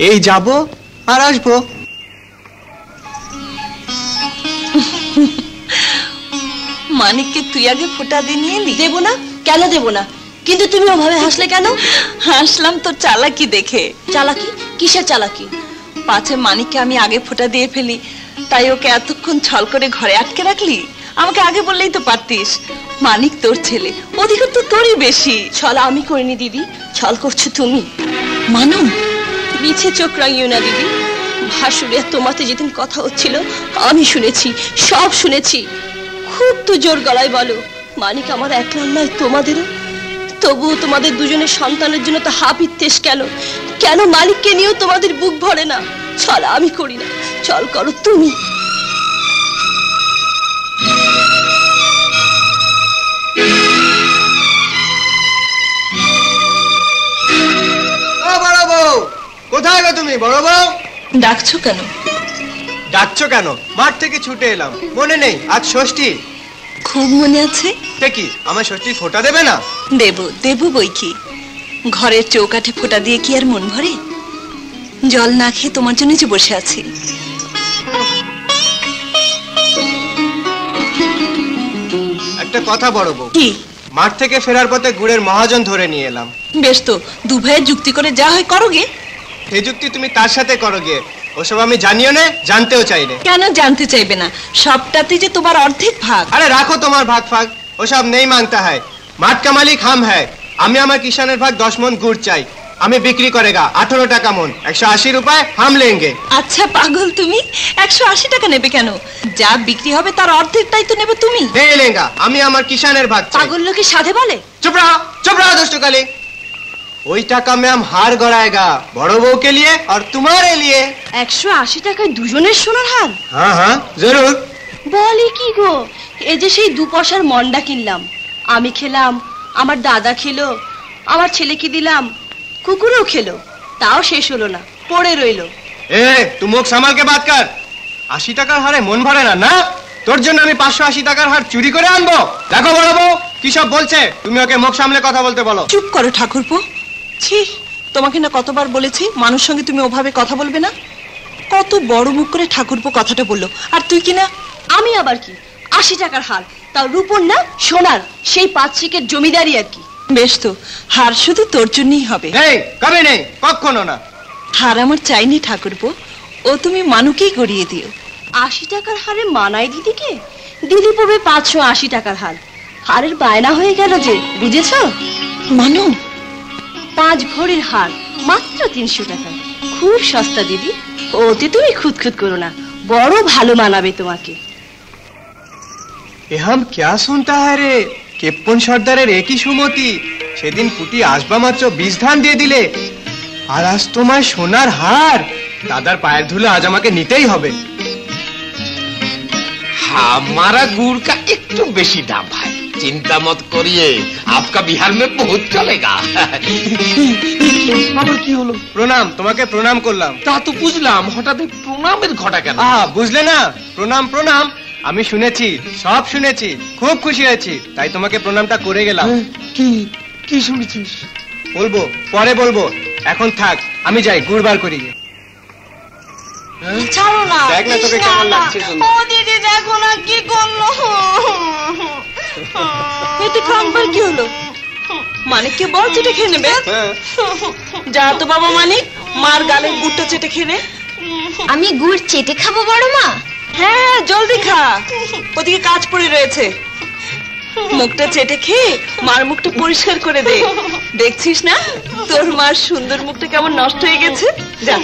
এই যাব আর আসবো। মানিককে তুই আগে ফোঁটা দিয়ে নিয়ে এলি? দেবো না? কেন দেবো না? কিন্তু তুমি ওভাবে হাসলে কেন? হাসলাম তোর চালাকি দেখে। চালাকি? কিসের চালাকি? পাছে মানিককে আমি আগে ফোঁটা দিয়ে ফেলি, তাই ওকে এতক্ষণ ছল করে ঘরে আটকে রাখলি? আমাকে আগে বললেই তো পারতিস। মানিক তোর ছেলে, অধিকার তো তোরই বেশি। ছল আমি করিনি দিদি, ছল করছো তুমি। মানু, মিছে চোখ রাঙিও না দিদি। ভাসুরে তোমাতে যেদিন কথা হচ্ছিল আমি শুনেছি, সব শুনেছি। খুব তো জোর গলায় বলো মানিক আমার একলা নয়, তোমাদেরও। তবুও তোমাদের দুজনের সন্তানের জন্য তো হাপিত্তেশ কেন? কেন মানিককে নিয়েও তোমাদের বুক ভরে না? ছল আমি করি না, ছল করো তুমি। বড় বউ, কোথায় গো তুমি? বড় বউ, ডাকছো কেন? ডাকছো কেন? মাঠ থেকে ছুটে এলাম, মনে নেই আজ ষষ্ঠী? খুব মনে আছে। কি আমার ষষ্ঠীর ফোঁটা দেবে না? দেবো বই কি। ঘরের চৌকাঠে ফোঁটা দিয়ে কি আর মন ভরে? জল না খেয়ে তোমার জন্য যে বসে আছি। একটা কথা বড় বউ। কি? মাঠ থেকে ফেরার পথে গুড়ের মহাজন ধরে নিয়ে এলাম। বেশ তো, দু ভাইয়ের যুক্তি করে যা হয় করো গে। এই যুক্তি তুমি তার সাথে করো গে, ওসব আমি জানিও না, জানতেও চাই না। কেন জানতে চাইবে না? সবটাতে যে তোমার অর্ধেক ভাগ। আরে রাখো তোমার ভাগ ফাগ, ওসব নেই মানতা হয়। মাঠ কা মালিক হাম হ্যায়। আমি আমার কিষানের ভাগ 10 মন গুড় চাই। আমি বিক্রি করেগা 18 টাকা মন, 180 রুপায় হাম লেঙ্গে। আচ্ছা পাগল তুমি, 180 টাকা নেবে কেন? যা বিক্রি হবে তার অর্ধেকটাই তো নেবে তুমি। নেই লেঙ্গা, আমি আমার কিষানের ভাগ চাই। পাগল লোকে সাধে বলে? চুপ रहा दुष्टकाली। वही टाका में हम हार गड़ाएगा, बड़ो बहू के लिए और तुम्हारे लिए। 180 টাকায় দুজনের সোনার হার? हाँ हाँ जरूर। বলি কি গো, এই যে সেই 2 পয়সার মন্ডা কিনলাম, আমি খেলাম, আমার দাদা খেলো, আমার ছেলেকে দিলাম, কুকুরও খেলো, তাও শেষ হলো না, পড়ে রইলো। ए तुम मुख संभाल के बात कर। 80 টাকার হারে মন ভরে না না? তোর জন্য আমি 580 টাকার হার চুরি করে আনবো? দেখো বড় বউ কি সব বলছে, তুমি ওকে মুখ সামলে কথা বলতে বলো। চুপ করো ঠাকুরপো। ছি, তোমাকে না কতবার বলেছি মানুষ সঙ্গে তুমি ওভাবে কথা বলবে না। কত বড় মুখ করে ঠাকুরপো কথাটা বললো, আর তুই কি না? আমি আবার কি, 80 টাকার হার, তাও রূপোর না সোনার, সেই 5 চিকের জমিদারি আর কি। বেশ তো, হার শুধু তোর জন্যই হবে। এই কবে নেই, কখনো না। হার আমার চাইনি ঠাকুরপো, ও তুমি মানুকেই গড়িয়ে দিও। 80 টাকার হারে মানায় দিদিকে? দিদি পড়বে 580 টাকার হার। হারের বায়না হয়ে গেল যে, বুঝেছো? মানু, 5 ভরির হার মাত্র 300 টাকা, খুব সস্তা দিদি। ওতে তুমি খুঁতখুত করো না, বড় ভালো মানাবে তোমাকে। এ হাম क्या सुनता है रे? কেপ্পন সর্দারের একই সুমতি, সেদিন পুটি আসবা মাত্র 20 ধান দিয়ে দিলে, আর আজ তোমার সোনার হার। দাদার পায়ের ধুলো আজ আমাকে নিতেই হবে। हमारा गुड़ का একটু বেশি দাম ভাই, চিন্তা মত করিए, आपका बिहार में बहुत चलेगा। আবার কি হলো? প্রণাম, তোমাকে প্রণাম করলাম। তা তো বুঝলাম, হঠাৎ প্রণামের ঘটা কেন? বুঝলে না? প্রণাম প্রণাম, আমি শুনেছি, সব শুনেছি, খুব খুশি হয়েছি, তাই তোমাকে প্রণামটা করে গেলাম। কি কি শুনেছিস? বলবো, পরে বলবো, এখন থাক, আমি যাই গুড় বার করি। ছাড়ো না, দেখ না তোকে কেমন লাগছে। ও দিদি দেখো না কি করলো। এতে কামবার কি হলো? মানিককে বল চেটে খেয়ে নেবে। যা তো বাবা মানিক, মার গালের গুড়টা চেটে খেয়ে নে। আমি গুড় চেটে খাবো বড় মা? হ্যাঁ জলদি খা, ওদিকে কাজ পড়ে রয়েছে। মুখটা চেটে খেয়ে মার মুখটা পরিষ্কার করে দে। দেখছিস না তোর মার সুন্দর মুখটা কেমন নষ্ট হয়ে গেছে। যা।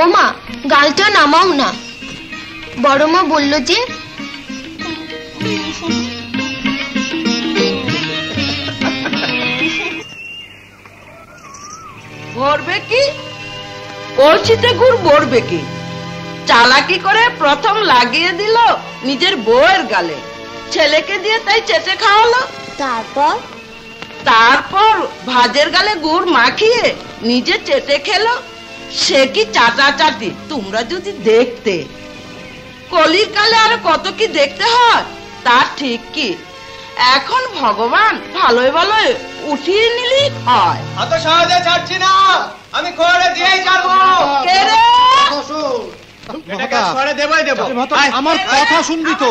ও মা, গালটা নামাও না, বড় মা বললো যে। ভরবে কি কলসিতে গুড়, ভরবে কি? চালাকি করে প্রথম লাগিয়ে দিল নিজের বউয়ের গালে, ছেলেকে দিয়ে তাই চেটে খাওয়ালো। তারপর ভাজের গালে গুড় মাখিয়ে নিজে চেটে খেলো। সে কি চাটাচাটি, তোমরা যদি দেখতে। কলির কালে আরো কত কি দেখতে হয়, তার ঠিক কি? এখন ভগবান ভালোই ভালোই উঠিয়ে নিলেই হয়। অত সহজে ছাড়ছি না, আমি করে দিয়েই ছাড়বো। কে রে? আমার কথা শুনবি তো?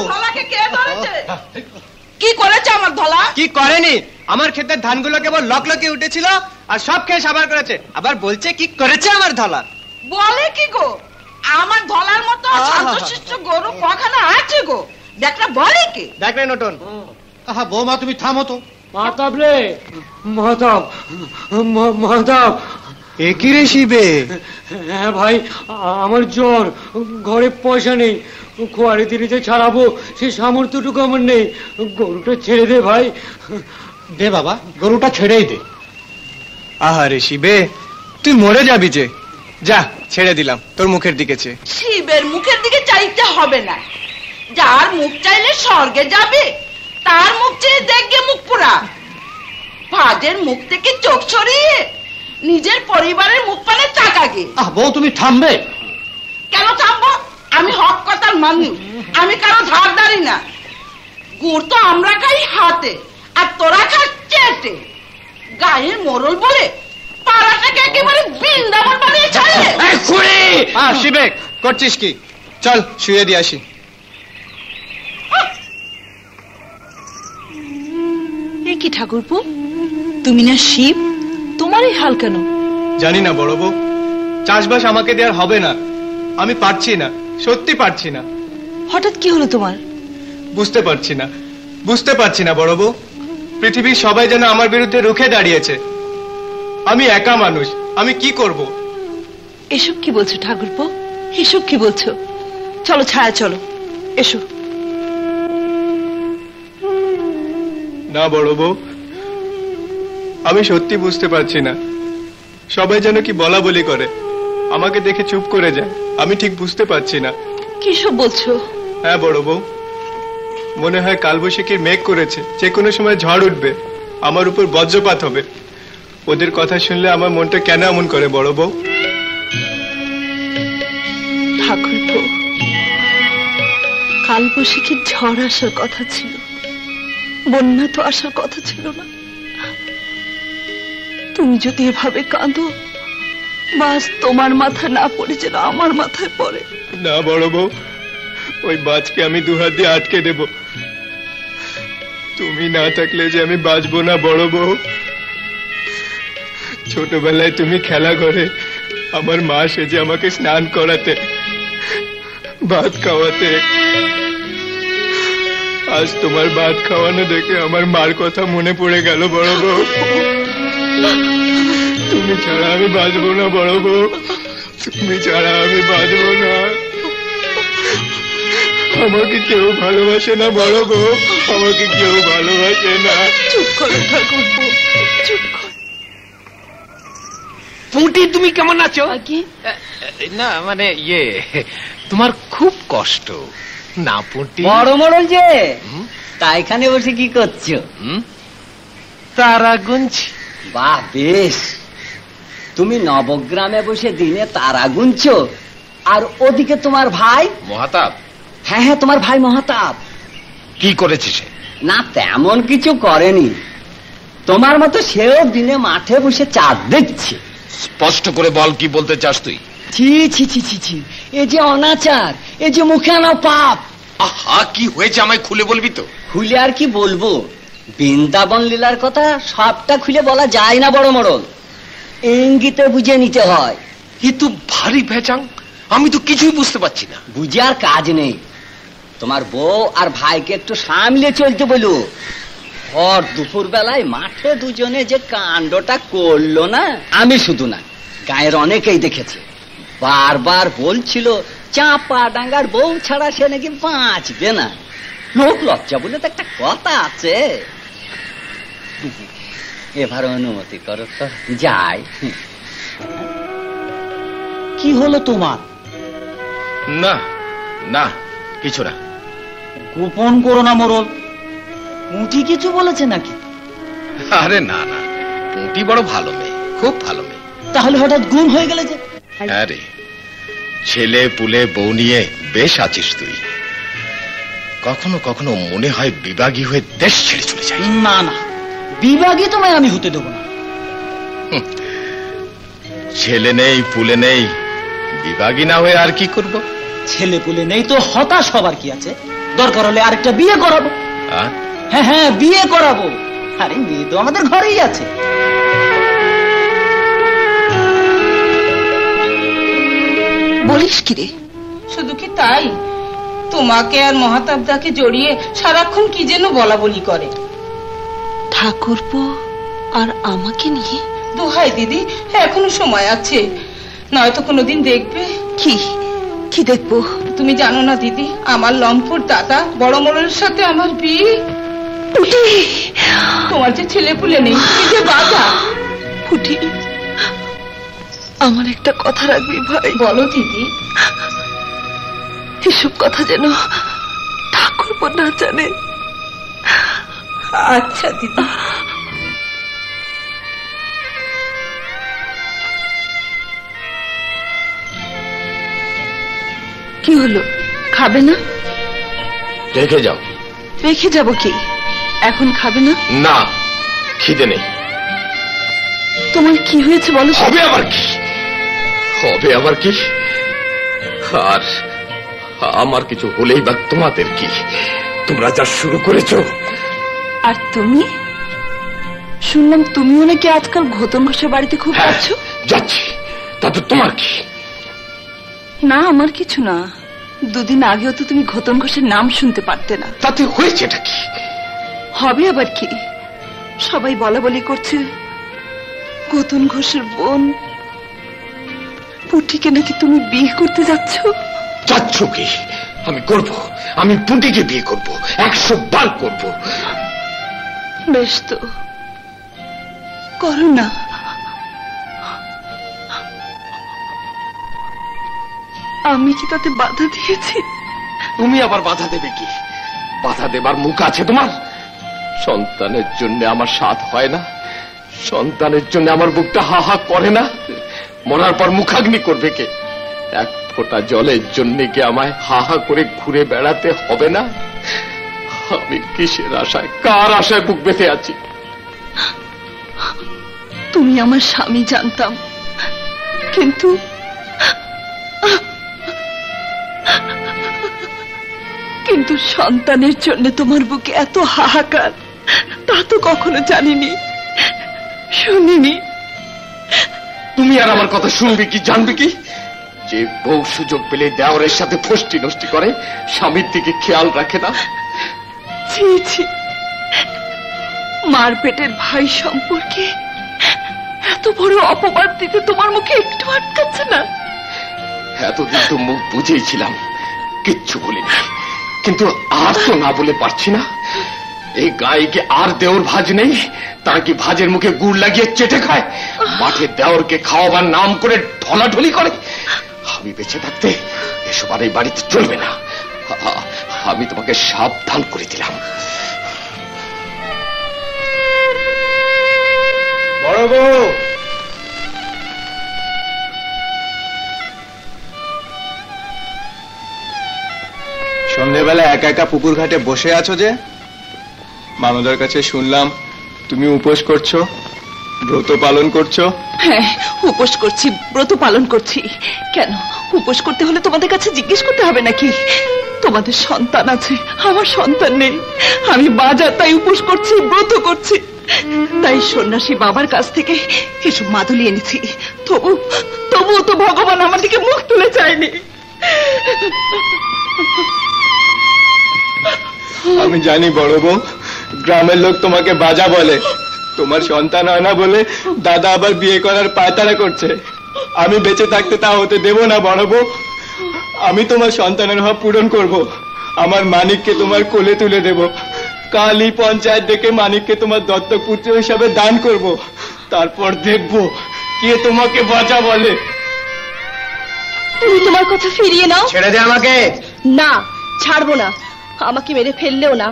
কি করেছে আমার ধলা? কি করেনি? আমার ক্ষেতের ধানগুলো কেবল লকলকে উঠেছিল আর সব খেয়ে সাবার করেছে, আবার বলছে কি করেছে আমার ধলা। বলে কি গো? আমার ধলার মতো শান্তশিষ্ট গরু কখানা আছে গো? দেখনা বলে কি? দেখ রে নটন। আহা বৌমা তুমি থামো তো। মাহতাব রে, মাহতাব, মাহতাব। একই রে শিবে? হ্যাঁ ভাই, আমার জ্বর, ঘরে পয়সা নেই, খোয়ারি তিরিতে ছাড়াবো সে সামর্থ্যটুকু আমার নেই। গরুটা ছেড়ে দে ভাই। দে বাবা, গরুটা ছেড়েই দে। আহারে শিবে, তুই মরে যাবি যে। যা, ছেড়ে দিলাম তোর মুখের দিকে চেয়ে। শিবের মুখের দিকে চাইতে হবে না। যার মুখ চাইলে স্বর্গে যাবে তার মুখ চেয়ে দেখবে মুখ পোড়া। ভাজের মুখ থেকে চোখ সরিয়ে নিজের পরিবারের মুখ পানে তাকাগে। বউ তুমি থামবে? কেন থামবো? আমি হক কথার মানুষ, আমি কারো ধারদারি না। গুড় তো আমরা খাই হাতে, আর তোরা খাস চেটে। গায়ের মোড়ল বলে পাড়াটাকে একেবারে বৃন্দাবন বানিয়ে ছাড়ে। শিবে করছিস কি? চল শুয়ে দিয়ে আসি। কি ঠাকুরপো, তুমি না শিব, তোমার এই হাল কেন? জানি না বড় বউ, চাষবাস আমাকে দেওয়ার হবে না। আমি পারছি না, সত্যি পারছি না। হঠাৎ কি হলো তোমার? বুঝতে পারছি না বড় বউ। পৃথিবীর সবাই যেন আমার বিরুদ্ধে রুখে দাঁড়িয়েছে। আমি একা মানুষ, আমি কি করব? এসব কি বলছো ঠাকুরপো? এসব কি বলছো? চলো ছায়া, চলো এসো। না বড় বউ, আমি সত্যি বুঝতে পারছি না। সবাই যেন কি বলা বলি করে, আমাকে দেখে চুপ করে যায়। আমি ঠিক বুঝতে পারছি না। কি সব বলছো? হ্যাঁ বড় বউ, মনে হয় কালবৈশাখীর মেঘ করেছে, যে কোনো সময় ঝড় উঠবে, আমার উপর বজ্রপাত হবে। ওদের কথা শুনলে আমার মনটা কেন এমন করে বড় বউ? ঠাকুরপো, কালবৈশাখীর ঝড় আসার কথা ছিল, বন্যা তো আসার কথা ছিল না। তুমি যদি এভাবে কাঁদো, বাস তোমার মাথায় না পড়ে যেন আমার মাথায় পড়ে। না বড় বউ, ওই বাজকে আমি দুহাত দিয়ে আটকে দেব। তুমি না থাকলে যে আমি বাঁচবো না বড় বউ। ছোটবেলায় তুমি খেলা ঘরে আমার মা সেজে আমাকে স্নান করাতে, ভাত খাওয়াতে। আজ তোমার ভাত খাওয়ানো দেখে আমার মার কথা মনে পড়ে গেল বড় বউ। তুমি ছাড়া আমি বাঁচবো না বড় বউ, তুমি ছাড়া আমি বাঁচবো না। আমাকে কেউ ভালোবাসে না বড় বউ, আমাকে কেউ ভালোবাসে না। চুপ করো ঠাকুরপো, চুপ করো। পুঁটি তুমি কেমন আছো? না মানে তোমার খুব কষ্ট না পুঁটি? বড় মোড়ল যে, তা এখানে বসে কি করছো? তারা গুনছি। বাহ বেশ, তুমি নবগ্রামে বসে দিনে তারা গুনছো, আর ওদিকে তোমার ভাই মহাতাব? হ্যাঁ হ্যাঁ, তোমার ভাই মহাতাব। কি করেছে সে? না তেমন কিছু করেনি, তোমার মতো সেও দিনে মাঠে বসে চাঁদ দেখছে। স্পষ্ট করে বল, কি বলতে চাস তুই? ছি ছি ছি ছি ছি, এ যে অনাচার, এ যে মুখে আনা পাপ। আহা, কি হয়েছে আমায় খুলে বলবি তো? খুলে আর কি বলবো, বৃন্দাবন লীলার কথা সবটা খুলে বলা যায় না বড় মোড়ল, ইঙ্গিতে বুঝে নিতে হয়। এ তো ভারী ভেজাং, আমি তো কিছুই বুঝতে পারছি না। বুঝে আর কাজ নেই, তোমার বউ আর ভাইকে একটু সামলে চলতে বলো। ভর দুপুর বেলায় মাঠে দুজনে যে কাণ্ডটা করলো না, আমি শুধু না, গায়ের অনেকেই দেখেছে। বারবার বলছিল চাপা ডাঙ্গার বউ ছাড়া সে নাকি বাঁচবে না। লোক লজ্জা বলে তো একটা কথা আছে। এবার অনুমতি করো তো যাই। কি হলো তোমার? না না কিছু না। গোপন করো না মোড়ল, পুঁটি কিছু বলেছে নাকি? আরে না না, পুঁটি বড় ভালো মেয়ে, খুব ভালো মেয়ে। তাহলে হঠাৎ গুম হয়ে গেলে যে? আরে ছেলে পুলে বউ নিয়ে বেশ আছিস তুই। কখনো কখনো মনে হয় বিভাগী হয়ে দেশ ছেড়ে চলে যায়। না না, বিভাগী তোমায় আমি হতে দেবো না। ছেলে নেই পুলে নেই, বিভাগী না হয়ে আর কি করব? ছেলে পুলে নেই তো হতাশ হবার কি আছে? দরকার হলে আরেকটা বিয়ে করাবো। হ্যাঁ হ্যাঁ, বিয়ে করাবো। আরে মেয়ে তো আমাদের ঘরেই আছে। বলিস কি রে? শুধু কি তাই, তোমাকে আর মহাতাবদাকে জড়িয়ে সারাক্ষণ কি যেন বলা বলি করে। ঠাকুরপো আর আমাকে নিয়ে? দোহাই দিদি, এখনো সময় আছে, নয়তো কোনোদিন দেখবে। কি কি দেখবো? তুমি জানো না দিদি, আমার লম্পট দাদা বড় মোড়লের সাথে আমার বিয়ে। তোমার যে ছেলে পুলে নেই, যে বাধা। ফুটি, আমার একটা কথা রাখবি ভাই? বলো দিদি। এসব কথা যেন ঠাকুরপো না জানে। আচ্ছা দিদি। কি হলো, খাবে না? রেখে যাও। রেখে যাব কি? এখন খাবে না? না, খিদে নেই। তোমার কি হয়েছে বলো? হবে আবার কি? হবে আবার কি? আর আমার কিছু হলেই বা তোমাদের কি? তোমরা যা শুরু করেছো। আর তুমি? শুনলাম তুমিও নাকি আজকাল ঘোতন ঘোষের বাড়িতে খুব যাচ্ছ। যাচ্ছি, তাতে তোমার কি? না, আমার কিছু না। দুদিন আগেও তো তুমি ঘোতন ঘোষের নাম শুনতে পারতে না। তাতে হয়েছেটা কি? হবে আবার কি? সবাই বলা বলি করছে ঘোতন ঘোষের বোন পুটিকে নাকি তুমি বিয়ে করতে যাচ্ছ। যাচ্ছ কি? আমি করব, আমি পুটিকে বিয়ে করব, 100 বার করব। বেশ তো, করো না। আমি কি তাতে বাধা দিয়েছি? তুমি আবার বাধা দেবে কি? বাধা দেবার মুখ আছে তোমার? সন্তানের জন্য আমার সাধ হয় না? সন্তানের জন্য আমার বুকটা হা হা করে না? মরার পর মুখাগ্নি করবে কে? এক ফোঁটা জলের জন্য কি আমায় হা হা করে ঘুরে বেড়াতে হবে না? আমি কিসের আশায়, কার আশায় বুক বেঁধে আছি? তুমি আমার স্বামী জানতাম, কিন্তু কিন্তু সন্তানের জন্য তোমার বুকে এত হাহাকার তা তো কখনো জানিনি, শুনিনি। তুমি আর আমার কথা শুনবে কি, জানবে কি? যে বউ সুযোগ পেলে দেওরের সাথে ফষ্টি নষ্টি করে, স্বামীর দিকে খেয়াল রাখে না। ছি ছি, মার পেটের ভাই সম্পর্কে এত বড় অপবাদ দিতে তোমার মুখে একটু আটকাচ্ছে না? এতদিন তো মুখ বুঝেছিলাম, কিচ্ছু বলিনি, কিন্তু আর তো না বলে পারছি না। এই গায়ে কি আর দেওর ভাজ নেই? তারা কি ভাজের মুখে গুড় লাগিয়ে চেটে খায়? মাঠে দেওরকে খাওয়াবার নাম করে ঢলাঢলি করে? আমি বেঁচে থাকতে এসব আর এই বাড়িতে চলবে না। আমি তোমাকে সাবধান করে দিলাম। বড় বউ, সন্ধ্যেবেলা একা একা পুকুর ঘাটে বসে আছো যে? মামাদের কাছে শুনলাম তুমি উপোস করছো, ব্রত পালন করছো। হ্যাঁ, উপোস করছি, ব্রত পালন করছি। কেন, উপোস করতে হলে তোমাদের কাছে জিজ্ঞেস করতে হবে নাকি? তোমাদের সন্তান আছে, আমার সন্তান নেই। আমি বাজা তাই উপোস করছি, ব্রত করছি। তাই সন্ন্যাসী বাবার কাছ থেকে এসব মাদুলি এনেছি। তবু তো ভগবান আমার দিকে মুখ তুলে চায়নি। আমি জানি বড় বউ, গ্রামের লোক তোমাকে বাজা বলে। তোমার সন্তান হয় না বলে দাদা আবার বিয়ে করার পায়তারা করছে। আমি বেঁচে থাকতে তা হতে দেব না বড় বউ। আমি তোমার সন্তানের হক পূরণ করব। আমার মানিককে তোমার কোলে তুলে দেব। কালই পঞ্চায়েত ডেকে মানিককে তোমার দত্তক পুত্র হিসাবে দান করব। তারপর দেখব কে তোমাকে বাজা বলে। তুমি তোমার কথা ফিরিয়ে নাও। ছেড়ে দে আমাকে। না, ছাড়বো না। আমাকে মেরে ফেললেও না,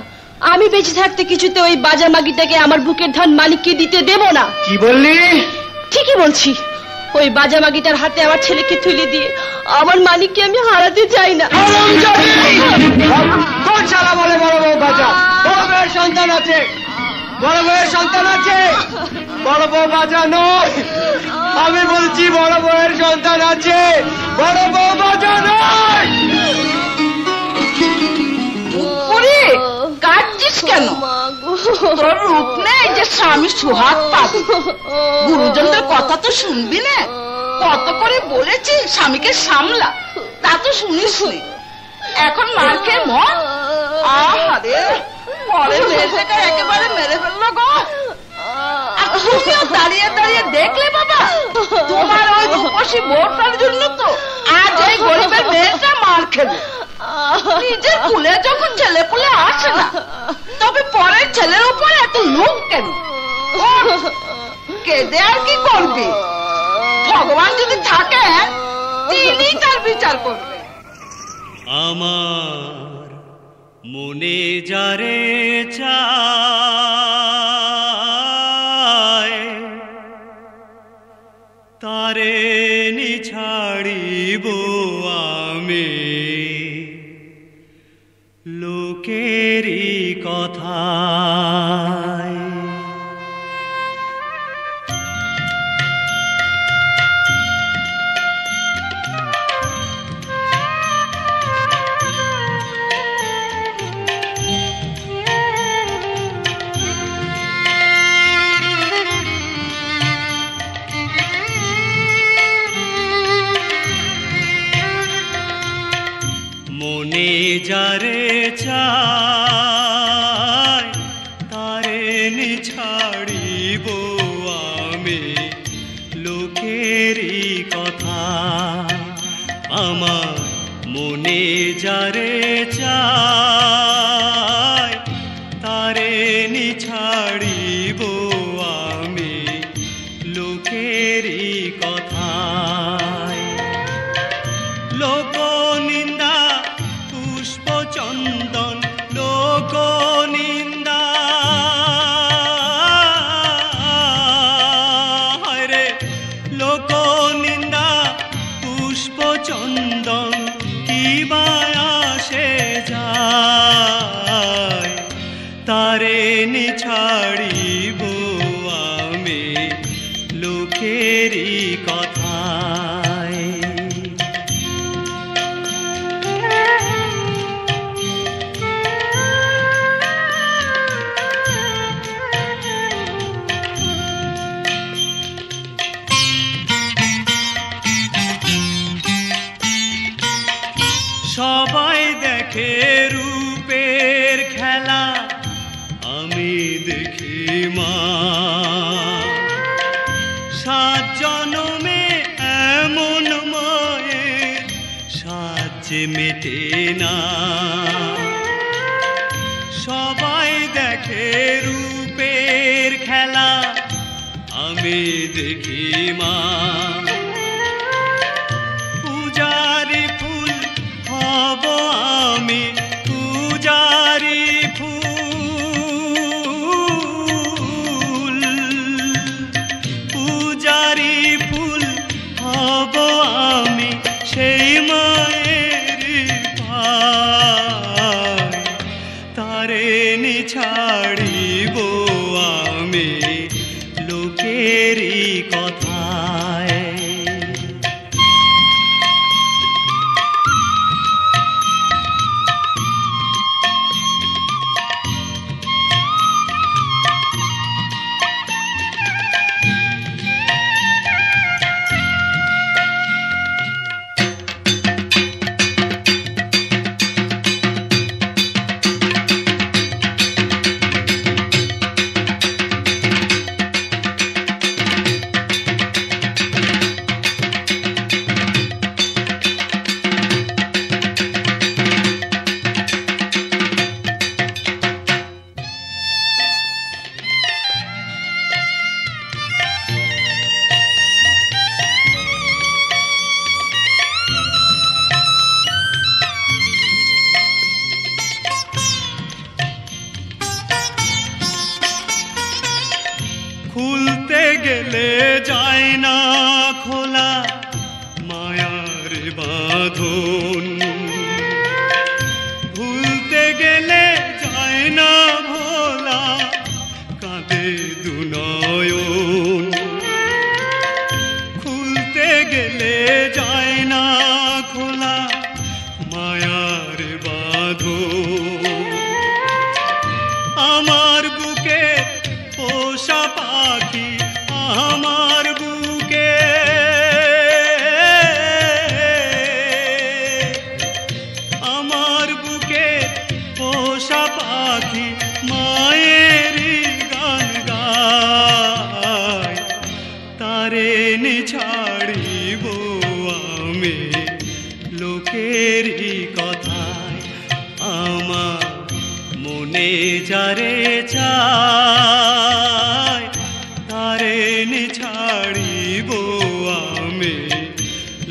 আমি বেঁচে থাকতে কিছুতে ওই বাজা মাগিটাকে আমার বুকের ধান মালিককে দিতে দেব না। কি বললি? ঠিকই বলছি। ওই বাজা মাগিটার হাতে আমার ছেলেকে তুলে দিয়ে আমার মালিককে আমি হারাতে চাই না। কোন শালা বলে বড় বউ বাজা? বড় বউয়ের সন্তান আছে, বড় বউয়ের সন্তান আছে। বড় বউ বাজা নয়, আমি বলছি বড় বউয়ের সন্তান আছে। বড় বউ বাজা নয়। কাঁদছিস কেন? তোর রূপ নেই যে স্বামী সুহাগ পাবে। গুরুজনদের কথা তো শুনবি না। কত করে বলেছি স্বামীকে সামলা, তা তো শুনিস নি। এখন মার খেয়ে মর। আরে পরের মেয়েটাকে একেবারে মেরে ফেললো গো। তুমিও দাঁড়িয়ে দাঁড়িয়ে দেখলে বাবা, তোমার ওই রূপসী বউটার জন্য তো আজ এই গরিবের মেয়েটা মার খেলো। নিজের কুলে যখন ছেলে পুলে আসে না, তবে পরের ছেলের উপর এত লোভ কেন? কেঁদে আর কি করবি? ভগবান যদি থাকে তিনি তার বিচার করবে। আমার মনে যারে চায় তারে নিছাড়িব আমি লোকেরই কথায়। মনে যারে চায় তারে নিছাড়িব আমি লোকেরই কথা। আমার মনে যারে চায় তারে নিছাড়িব আমি লোকেরই কথায়। লোক নিন্দা পুষ্প চন্দন লোক নিন্দা রে, লোক নিন্দা পুষ্প চন্দন কিবা আসে যায় তারে নিছাড়িব আমি লোকেরই কথায়। সবাই দেখে রূপের খেলা, আমি দেখি মা। সাত জনমে এমন মায়ের সাজে মেটে না। সবাই দেখে রূপের খেলা, আমি দেখি মা। পূজারি ফুল হব আমি, পূজারি ফুল, পূজারি ফুল হব আমি সেই মায়ের পায় তারে নিছাড়িব আমি লোকেরই কথায়। খুলতে গেলে যায় না খোলা মায়ার বাঁধন, ভুলতে গেলে যায় না ভোলা কাঁদে দুনয়ন। খুলতে গেলে যায় না খোলা মায়ার বাঁধন। আমার বুকে পোষা পাখি, আমার বুকে তারে ছাড়িব আমি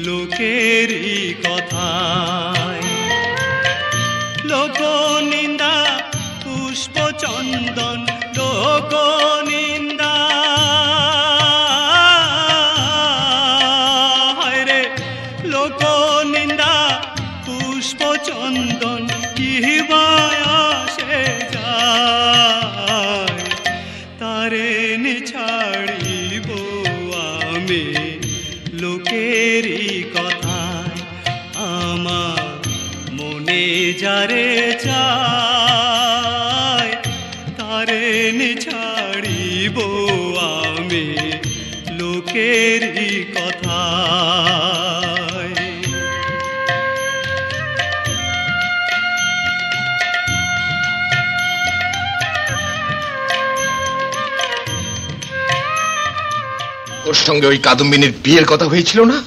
লোকেরই কথায়। লোক নিন্দা পুষ্প চন্দন লোক নিন্দা রে, লোক নিন্দা পুষ্প চন্দন কিবা আসে যায়। তারে ছাড়িব আমি লোকেরই কথায়। আমার মনে যারে চায় তারে ছাড়িব আমি লোকেরই কথায়। ওর সঙ্গে ওই কাদম্বিনীর বিয়ের কথা হয়েছিল না?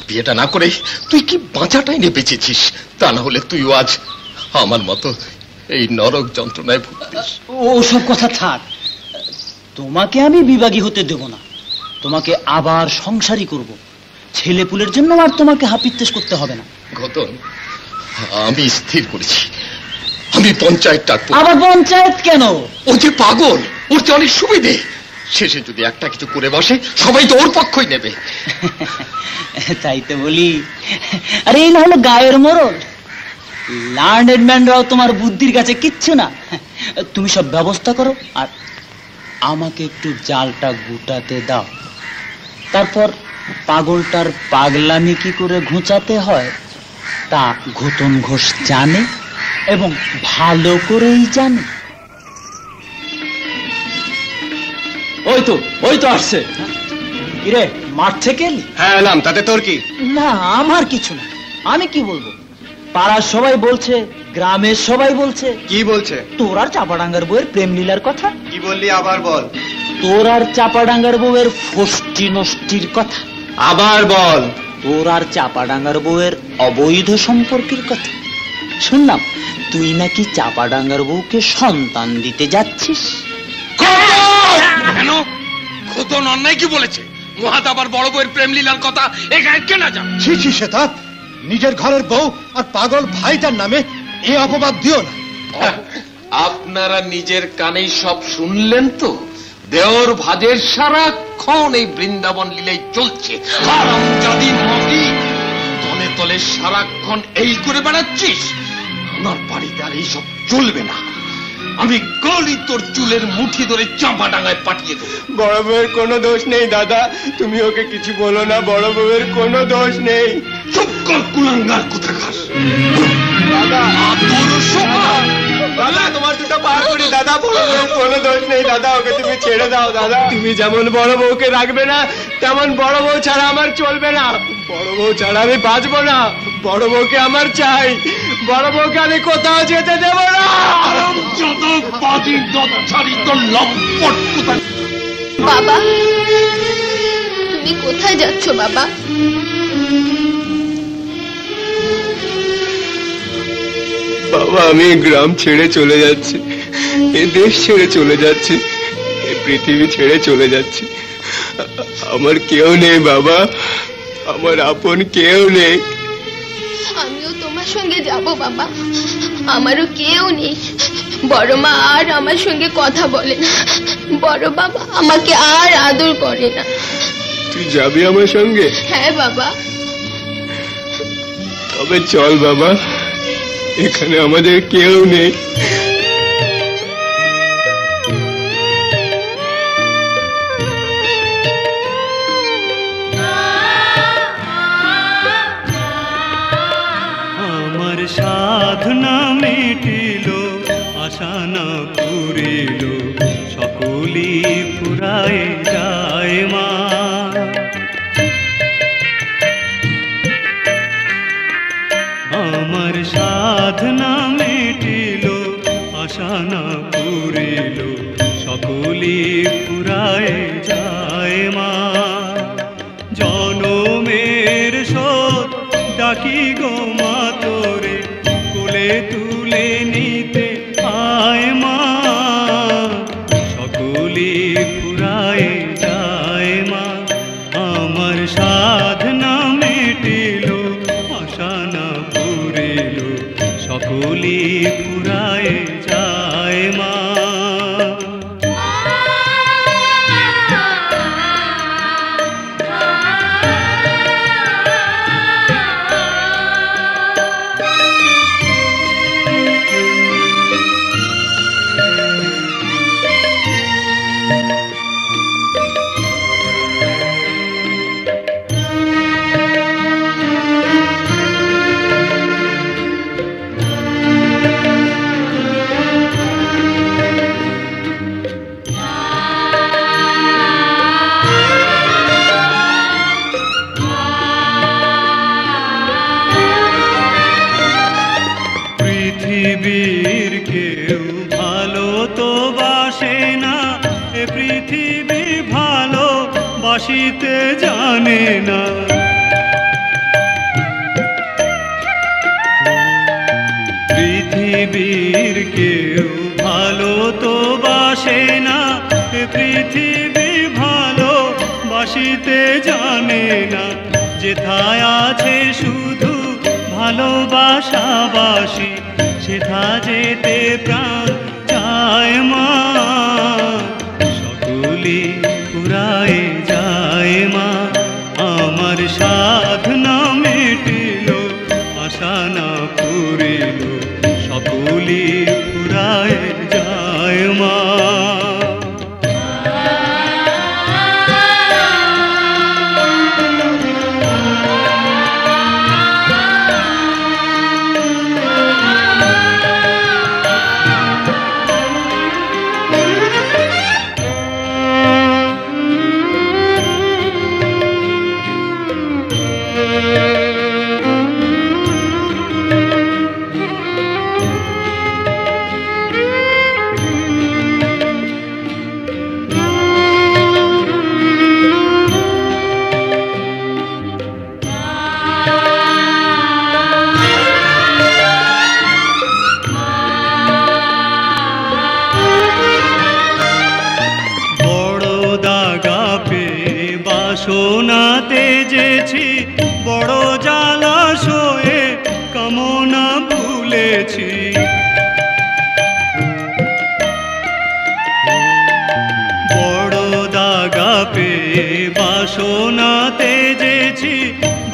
বিয়েটা না করে তুই কি বাঁচাটাই নিয়ে বেঁচেছিস, তা না হলে তুইও আজ আমার মতো এই নরক যন্ত্রণায় ভুগতিস। ওসব কথা থাক, তোমাকে আমি বিভাগী হতে দেব না। তোমাকে আবার সংসারী করব। ছেলে পুলের জন্য আর তোমাকে হাপিত্তেশ করতে হবে না। ঘটন, আমি স্থির করেছি আমি পঞ্চায়েত ডাকবো। আবার পঞ্চায়েত কেন? ও যে পাগল, ওর যে অনেক সুবিধে। শেষে যদি একটা কিছু করে বসে সবাই তো ওর পক্ষই নেবে। তাই তো বলি। আরে এই না হলো গায়ের মরল। লার্নেড ম্যানরাও তোমার বুদ্ধির কাছে কিচ্ছু না। তুমি সব ব্যবস্থা করো আর আমাকে একটু জালটা গুটাতে দাও। তারপর পাগলটার পাগলামি কি করে ঘুচাতে হয় তা ঘটন ঘোষ জানে এবং ভালো করেই জানে। ওই তো আসছে। কিরে, মাঠ থেকে এলি? হ্যাঁ এলাম, তাতে তোর কি? না, আমার কিছু না। আমি কি বলবো? পাড়ার সবাই বলছে, গ্রামের সবাই বলছে। কি বলছে? তোর আর চাপাডাঙ্গার বউয়ের প্রেম লীলার কথা। কি বললি আবার বল। তোর আর চাপাডাঙ্গার বউয়ের ফষ্টি নষ্টির কথা। আবার বল। তোর আর চাপাডাঙ্গার বউয়ের অবৈধ সম্পর্কের কথা। শুনলাম তুই নাকি চাপাডাঙ্গার বউকে সন্তান দিতে যাচ্ছিস। কেন? খোদন অন্যায় কি বলেছে? মহাত আবার বড় বউয়ের প্রেম লীলার কথা এখানে কেনা যান। ছি ছি শ্বেতা, নিজের ঘরের বউ আর পাগল ভাইটার নামে এই অপবাদ দিও না। আপনারা নিজের কানেই সব শুনলেন তো? দেওর ভাজের সারাক্ষণ এই বৃন্দাবন লীলাই চলছে। তলে তলে সারাক্ষণ এই করে বেড়াচ্ছিস। আমার বাড়িতে আর এইসব চলবে না। আমি গলি তোর চুলের মুঠি ধরে চাপাডাঙ্গায় পাঠিয়ে দেবো। বড় বউয়ের কোনো দোষ নেই দাদা, তুমি ওকে কিছু বলো না। বড় বউয়ের কোনো দোষ নেই। চুপ কর কুলাঙ্গার কোথাকার। দাদা দাদা তোমার দুটো পার করি দাদা, বড় বউয়ের কোনো দোষ নেই দাদা, ওকে তুমি ছেড়ে দাও দাদা। তুমি যেমন বড় বউকে রাখবে না তেমন বড় বউ ছাড়া আমার চলবে না। বড় বউ ছাড়া আমি বাঁচবো না। বড় বউকে আমার চাই। বড় বউকে আমি কোথাও যেতে দেব না। বাবা, তুমি কোথায় যাচ্ছ বাবা? বাবা, আমি গ্রাম ছেড়ে চলে যাচ্ছি, এ দেশ ছেড়ে চলে যাচ্ছি, এ পৃথিবী ছেড়ে চলে যাচ্ছি। আমার কেউ নেই বাবা, আমার আপন কেউ নেই। আমিও তোমার সঙ্গে যাব বাবা, আমারও কেউ নেই। বড় মা আর আমার সঙ্গে কথা বলে না, বড় বাবা আমাকে আর আদর করে না। তুই যাবি আমার সঙ্গে? হ্যাঁ বাবা। তবে চল বাবা, এখানে আমাদের কেউ নেই। আমার সাধনা মিটিল, আশা না পুরিল, সকলি ফুরায় যায় মা। আমার সাধনা মিটিল, আশা না পুরিল, সকলি ফুরায় যায় মা। জনমের শোধ ডাকি গো মা তোরে, কোলে তুলে নিতে আয় মা, সকলি ফুরায় যায়। সকলি ফুরায় যায় মা। পৃথিবীর কেউ ভালো তো বাসে না, এ পৃথিবী ভালো বাসিতে জানে না। পৃথিবীর কেউ ভালো তো বাসে না, এ পৃথিবী ভালো বাসিতে জানে না। যেথায় আছে শুধু ভালোবাসাবাসি, সেথা যেতে প্রাণ চায় মা। সকলি ফুরায় যায় মা, আমার সাধনা মেটিল, আশা না পুরিল, সকলি ফুরায় যায় মা। সোনাতে যেছি বড় জলাশয়ে কামনা ভুলেছি। বড় দাগা পেয়ে বাসনাতে যেছি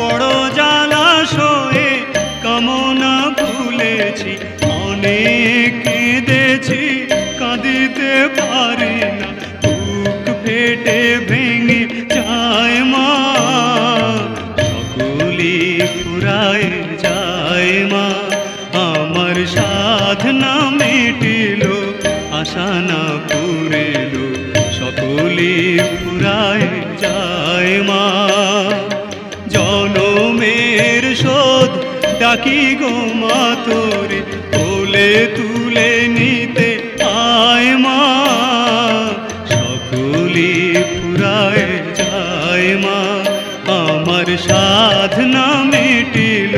বড় জলাশয়ে কামনা ভুলেছি। অনেক কেঁদেছি কাঁদিতে পারি না, বুক ফেটে ভেঙে যায় মা। সকলি ফুরায় যায় মা, আমার সাধনা মেটিল, আশা না পুরিল, সকলি ফুরায় যায় মা। জনমের শোধ ডাকি গো মা তোরে, কোলে তুলে নিতে আয় মা। সকলি ফুরায় যায় মা, আমার সাধনা মেটিল,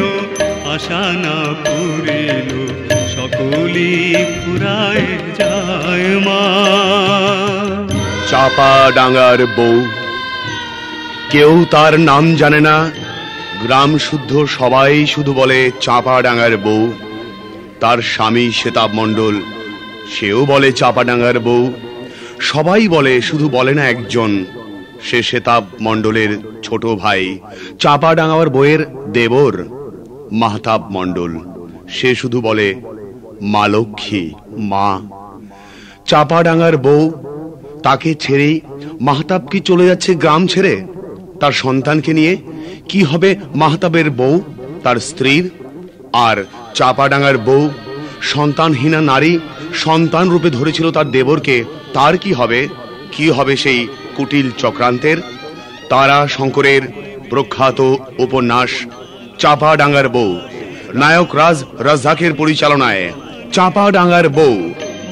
আশা না পুরিল, সকলি ফুরায় যায় মা। চাপা ডাঙ্গার বউ, কেউ তার নাম জানে না, গ্রাম শুদ্ধ সবাই শুধু বলে চাপা ডাঙ্গার বউ। তার স্বামী সেতাব মণ্ডল, সেও বলে চাপা ডাঙ্গার বউ। সবাই বলে, শুধু বলে না একজন, সে সেতাব মণ্ডলের ছোট ভাই, চাপা ডাঙ্গার বউয়ের দেবর মাহতাব মণ্ডল। সে শুধু বলে মা লক্ষ্মী, মা। চাপা ডাঙ্গার বউ, তাকে ছেড়েই মাহতাব কি চলে যাচ্ছে গ্রাম ছেড়ে তার সন্তানকে নিয়ে? কি হবে মাহতাবের বউ, তার স্ত্রীর? আর চাপা ডাঙ্গার বউ সন্তানহীনা নারী, সন্তান রূপে ধরেছিল তার দেবরকে, তার কি হবে? কি হবে সেই কুটিল চক্রান্তের? তারা শঙ্করের প্রখ্যাত উপন্যাস চাপা ডাঙ্গার বউ, নায়ক রাজ রাজ্জাকের পরিচালনায় চাপা ডাঙ্গার বউ।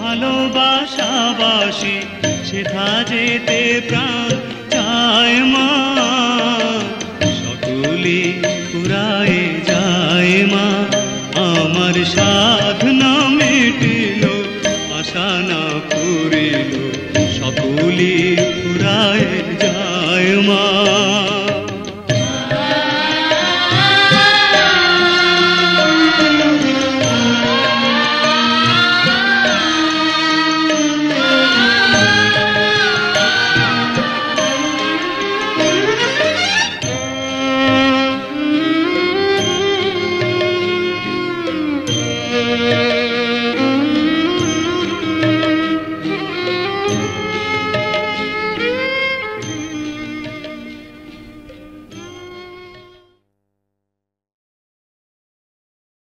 ভালোবাসাবাসী সেথা যেতে প্রাণ